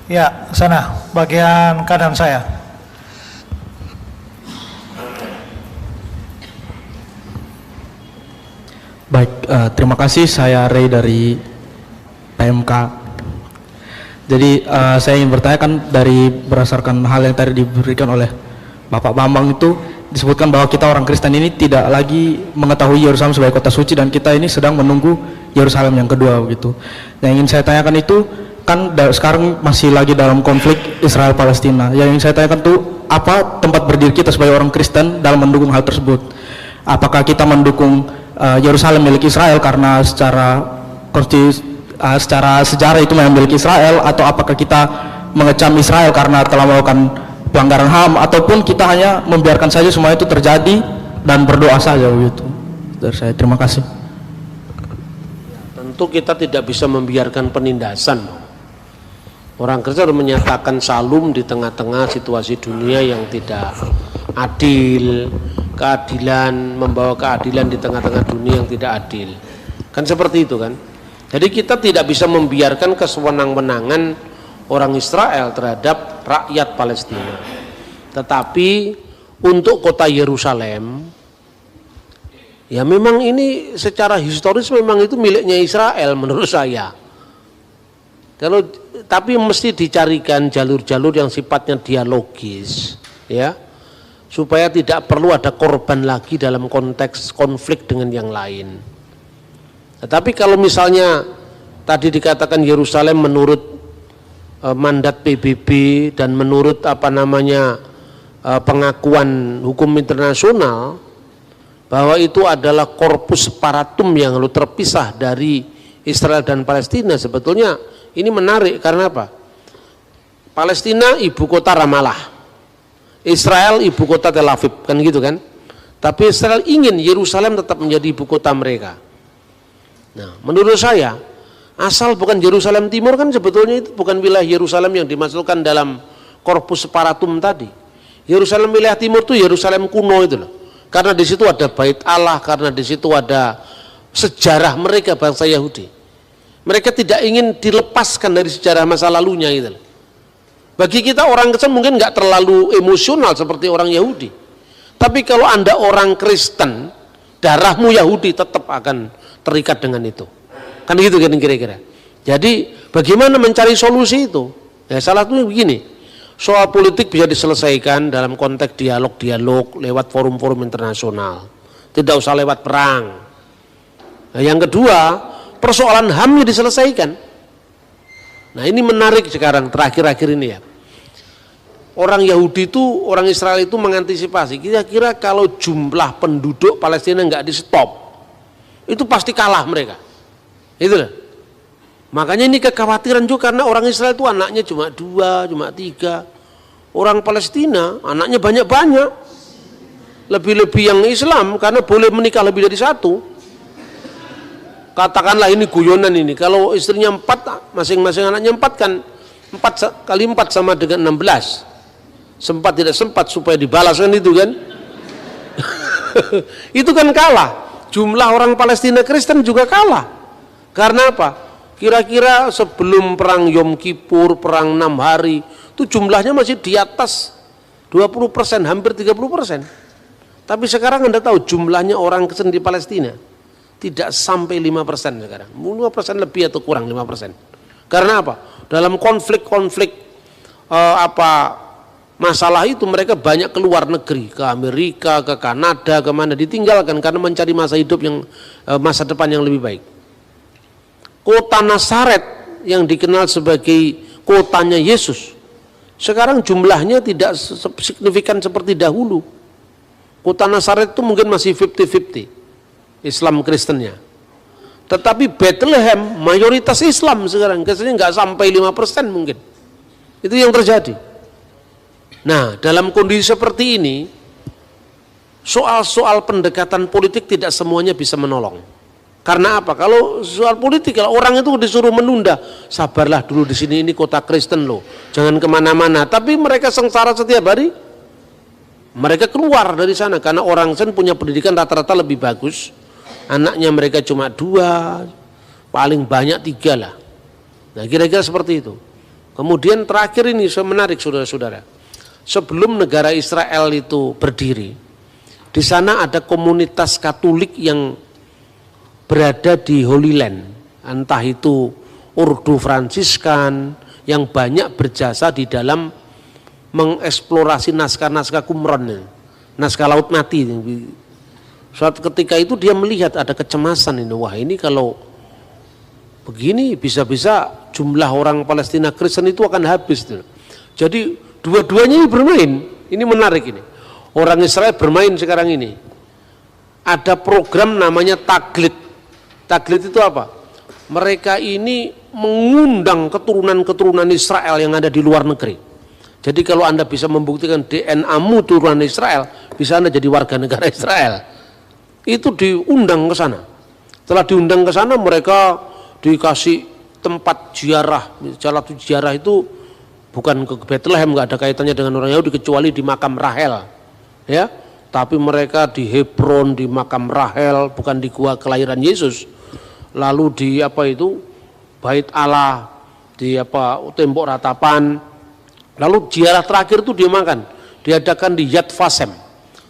[SPEAKER 2] Ya, sana bagian kanan saya.
[SPEAKER 4] Baik, terima kasih. Saya Ray dari PMK. Jadi saya ingin bertanya kan dari berdasarkan hal yang tadi diberikan oleh Bapak Bambang itu disebutkan bahwa kita orang Kristen ini tidak lagi mengetahui Yerusalem sebagai kota suci dan kita ini sedang menunggu Yerusalem yang kedua begitu. Yang ingin saya tanyakan itu kan sekarang masih lagi dalam konflik Israel Palestina. Yang ingin saya tanyakan tuh apa tempat berdiri kita sebagai orang Kristen dalam mendukung hal tersebut? Apakah kita mendukung Yerusalem milik Israel karena secara sejarah itu memang milik Israel, atau apakah kita mengecam Israel karena telah melakukan pelanggaran HAM, ataupun kita hanya membiarkan saja semua itu terjadi dan berdoa saja begitu? Dari saya terima kasih.
[SPEAKER 1] Tentu kita tidak bisa membiarkan penindasan. Orang Kristen harus menyatakan salum di tengah-tengah situasi dunia yang tidak adil, keadilan, membawa keadilan di tengah-tengah dunia yang tidak adil. Kan seperti itu kan. Jadi kita tidak bisa membiarkan kesewenang-wenangan orang Israel terhadap rakyat Palestina. Tetapi untuk kota Yerusalem, ya memang ini secara historis memang itu miliknya Israel menurut saya. Tapi mesti dicarikan jalur-jalur yang sifatnya dialogis, ya, supaya tidak perlu ada korban lagi dalam konteks konflik dengan yang lain. Tetapi kalau misalnya tadi dikatakan Yerusalem menurut mandat PBB dan menurut pengakuan hukum internasional bahwa itu adalah korpus separatum yang lalu terpisah dari Israel dan Palestina, sebetulnya ini menarik karena apa? Palestina ibu kota Ramallah, Israel ibu kota Tel Aviv, kan gitu kan? Tapi Israel ingin Yerusalem tetap menjadi ibu kota mereka. Nah, menurut saya asal bukan Yerusalem Timur kan sebetulnya itu bukan wilayah Yerusalem yang dimasukkan dalam korpus separatum tadi. Yerusalem wilayah Timur itu Yerusalem kuno itu loh. Karena di situ ada Bait Allah, karena di situ ada sejarah mereka bangsa Yahudi. Mereka tidak ingin dilepaskan dari sejarah masa lalunya gitu. Bagi kita orang Kristen mungkin nggak terlalu emosional seperti orang Yahudi. Tapi kalau Anda orang Kristen, darahmu Yahudi tetap akan terikat dengan itu. Kan gitu kan kira-kira. Jadi bagaimana mencari solusi itu? Ya salah satunya begini. Soal politik bisa diselesaikan dalam konteks dialog-dialog lewat forum-forum internasional. Tidak usah lewat perang. Nah, yang kedua, persoalan HAM-nya diselesaikan. Nah, ini menarik sekarang terakhir-akhir ini ya. Orang Yahudi itu, orang Israel itu mengantisipasi. Kira-kira kalau jumlah penduduk Palestina nggak di stop, itu pasti kalah mereka. Itu lah. Makanya ini kekhawatiran juga karena orang Israel itu anaknya cuma 2, cuma 3. Orang Palestina anaknya banyak-banyak. Lebih-lebih yang Islam karena boleh menikah lebih dari 1. Katakanlah ini guyonan ini. Kalau istrinya 4, masing-masing anaknya 4 kan 4 kali 4 sama dengan 16. Sempat tidak sempat supaya dibalas kan itu kan. Itu kan kalah. Jumlah orang Palestina Kristen juga kalah. Karena apa? Kira-kira sebelum perang Yom Kippur, perang 6 hari, itu jumlahnya masih di atas 20%, hampir 30%. Tapi sekarang Anda tahu jumlahnya orang Kristen di Palestina tidak sampai 5% sekarang. 5% lebih atau kurang 5%. Karena apa? Dalam konflik-konflik masalah itu mereka banyak keluar negeri, ke Amerika, ke Kanada, kemana, ditinggalkan karena mencari masa hidup yang masa depan yang lebih baik. Kota Nazaret yang dikenal sebagai kotanya Yesus, sekarang jumlahnya tidak signifikan seperti dahulu. Kota Nazaret itu mungkin masih 50-50 Islam Kristennya. Tetapi Bethlehem mayoritas Islam sekarang, kesannya nggak sampai 5% mungkin. Itu yang terjadi. Nah, dalam kondisi seperti ini, soal-soal pendekatan politik tidak semuanya bisa menolong. Karena apa? Kalau soal politik, kalau orang itu disuruh menunda, sabarlah dulu di sini, ini kota Kristen loh, jangan kemana-mana. Tapi mereka sengsara setiap hari. Mereka keluar dari sana karena orang Kristen punya pendidikan rata-rata lebih bagus. Anaknya mereka cuma 2, paling banyak 3 lah. Nah, kira-kira seperti itu. Kemudian terakhir ini menarik saudara-saudara. Sebelum negara Israel itu berdiri, di sana ada komunitas Katolik yang berada di Holy Land, entah itu Ordo Fransiskan yang banyak berjasa di dalam mengeksplorasi naskah-naskah Qumran, naskah Laut Mati. Suatu ketika itu dia melihat ada kecemasan ini, wah ini kalau begini bisa-bisa jumlah orang Palestina Kristen itu akan habis. Jadi dua-duanya ini bermain, ini menarik ini. Orang Israel bermain sekarang ini. Ada program namanya Taglit. Taglit itu apa? Mereka ini mengundang keturunan-keturunan Israel yang ada di luar negeri. Jadi kalau Anda bisa membuktikan DNA-mu turunan Israel, bisa Anda jadi warga negara Israel. Itu diundang ke sana. Setelah diundang ke sana, mereka dikasih tempat ziarah. Salah satu ziarah itu bukan ke Bethlehem, nggak ada kaitannya dengan orang Yahudi kecuali di makam Rahel, ya. Tapi mereka di Hebron, di makam Rahel, bukan di gua kelahiran Yesus. Lalu di Bait Allah, di tembok ratapan. Lalu ziarah terakhir itu diadakan di Yad Vashem,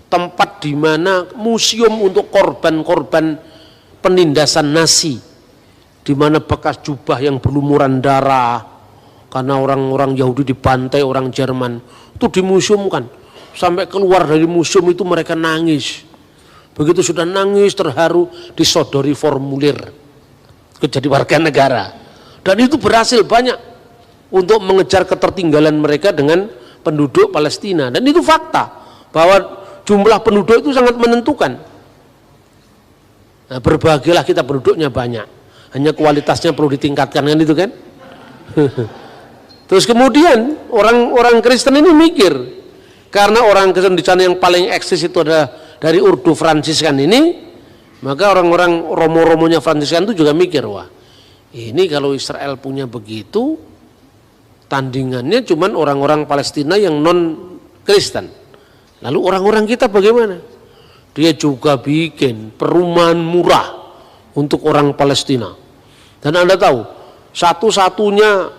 [SPEAKER 1] tempat di mana museum untuk korban-korban penindasan Nazi, di mana bekas jubah yang berlumuran darah karena orang-orang Yahudi dibantai orang Jerman, itu dimuseumkan. Sampai keluar dari museum itu mereka nangis. Begitu sudah nangis terharu, disodori formulir jadi warga negara. Dan itu berhasil banyak untuk mengejar ketertinggalan mereka dengan penduduk Palestina. Dan itu fakta bahwa jumlah penduduk itu sangat menentukan. Nah, berbahagialah kita penduduknya banyak, hanya kualitasnya perlu ditingkatkan, kan itu kan. Terus kemudian orang Kristen ini mikir, karena orang Kristen di sana yang paling eksis itu ada dari Ordo Fransiskan ini, maka orang-orang romo-romonya Fransiskan itu juga mikir, wah ini kalau Israel punya begitu, tandingannya cuman orang-orang Palestina yang non Kristen. Lalu orang-orang kita bagaimana? Dia juga bikin perumahan murah untuk orang Palestina. Dan Anda tahu, satu-satunya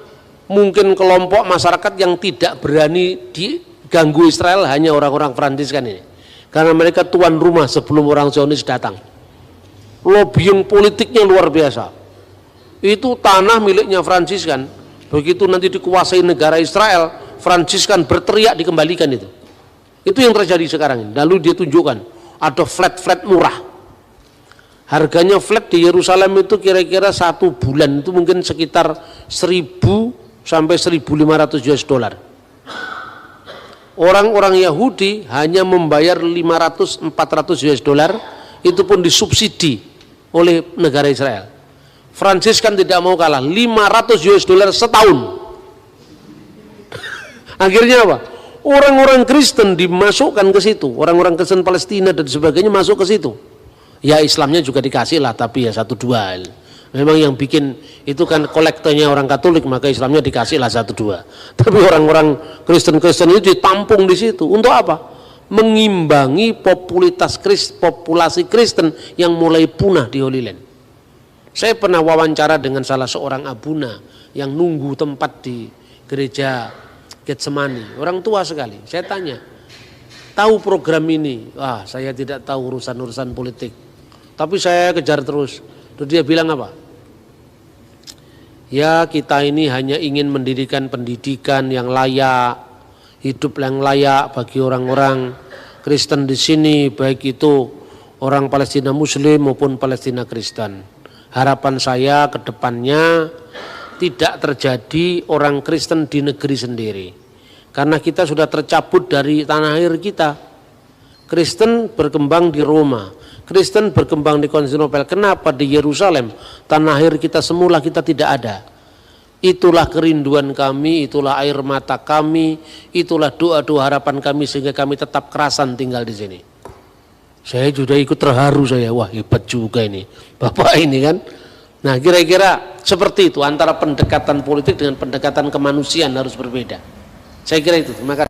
[SPEAKER 1] mungkin kelompok masyarakat yang tidak berani diganggu Israel hanya orang-orang Fransiskan ini. Karena mereka tuan rumah sebelum orang Zionis datang. Lobbying politiknya luar biasa. Itu tanah miliknya Fransiskan. Begitu nanti dikuasai negara Israel, Fransiskan berteriak dikembalikan itu. Itu yang terjadi sekarang ini. Lalu dia tunjukkan ada flat-flat murah. Harganya flat di Yerusalem itu kira-kira 1 bulan itu mungkin sekitar 1.000 sampai 1.500 US dollar. Orang-orang Yahudi hanya membayar 500-400 US dollar, itu pun disubsidi oleh negara Israel. Fransiskan tidak mau kalah, 500 US dollar setahun. Akhirnya apa? Orang-orang Kristen dimasukkan ke situ, orang-orang Kristen Palestina dan sebagainya masuk ke situ. Ya Islamnya juga dikasih lah, tapi ya 1-2. Memang yang bikin itu kan kolektornya orang Katolik, maka Islamnya dikasih lah 1-2. Tapi orang-orang Kristen-Kristen itu ditampung di situ. Untuk apa? Mengimbangi populasi Kristen yang mulai punah di Holy Land. Saya pernah wawancara dengan salah seorang abuna yang nunggu tempat di gereja Getsemani. Orang tua sekali. Saya tanya, tahu program ini? Wah, saya tidak tahu urusan-urusan politik. Tapi saya kejar terus. Terus dia bilang apa? Ya, kita ini hanya ingin mendirikan pendidikan yang layak, hidup yang layak bagi orang-orang Kristen di sini, baik itu orang Palestina Muslim maupun Palestina Kristen. Harapan saya ke depannya tidak terjadi orang Kristen di negeri sendiri. Karena kita sudah tercabut dari tanah air kita. Kristen berkembang di Roma, Kristen berkembang di Konstantinopel. Kenapa di Yerusalem, tanah air kita semula kita tidak ada? Itulah kerinduan kami, itulah air mata kami, itulah doa-doa harapan kami sehingga kami tetap kerasan tinggal di sini. Saya sudah ikut terharu saya, wah hebat juga ini Bapak ini kan. Nah kira-kira seperti itu, antara pendekatan politik dengan pendekatan kemanusiaan harus berbeda. Saya kira itu, terima kasih.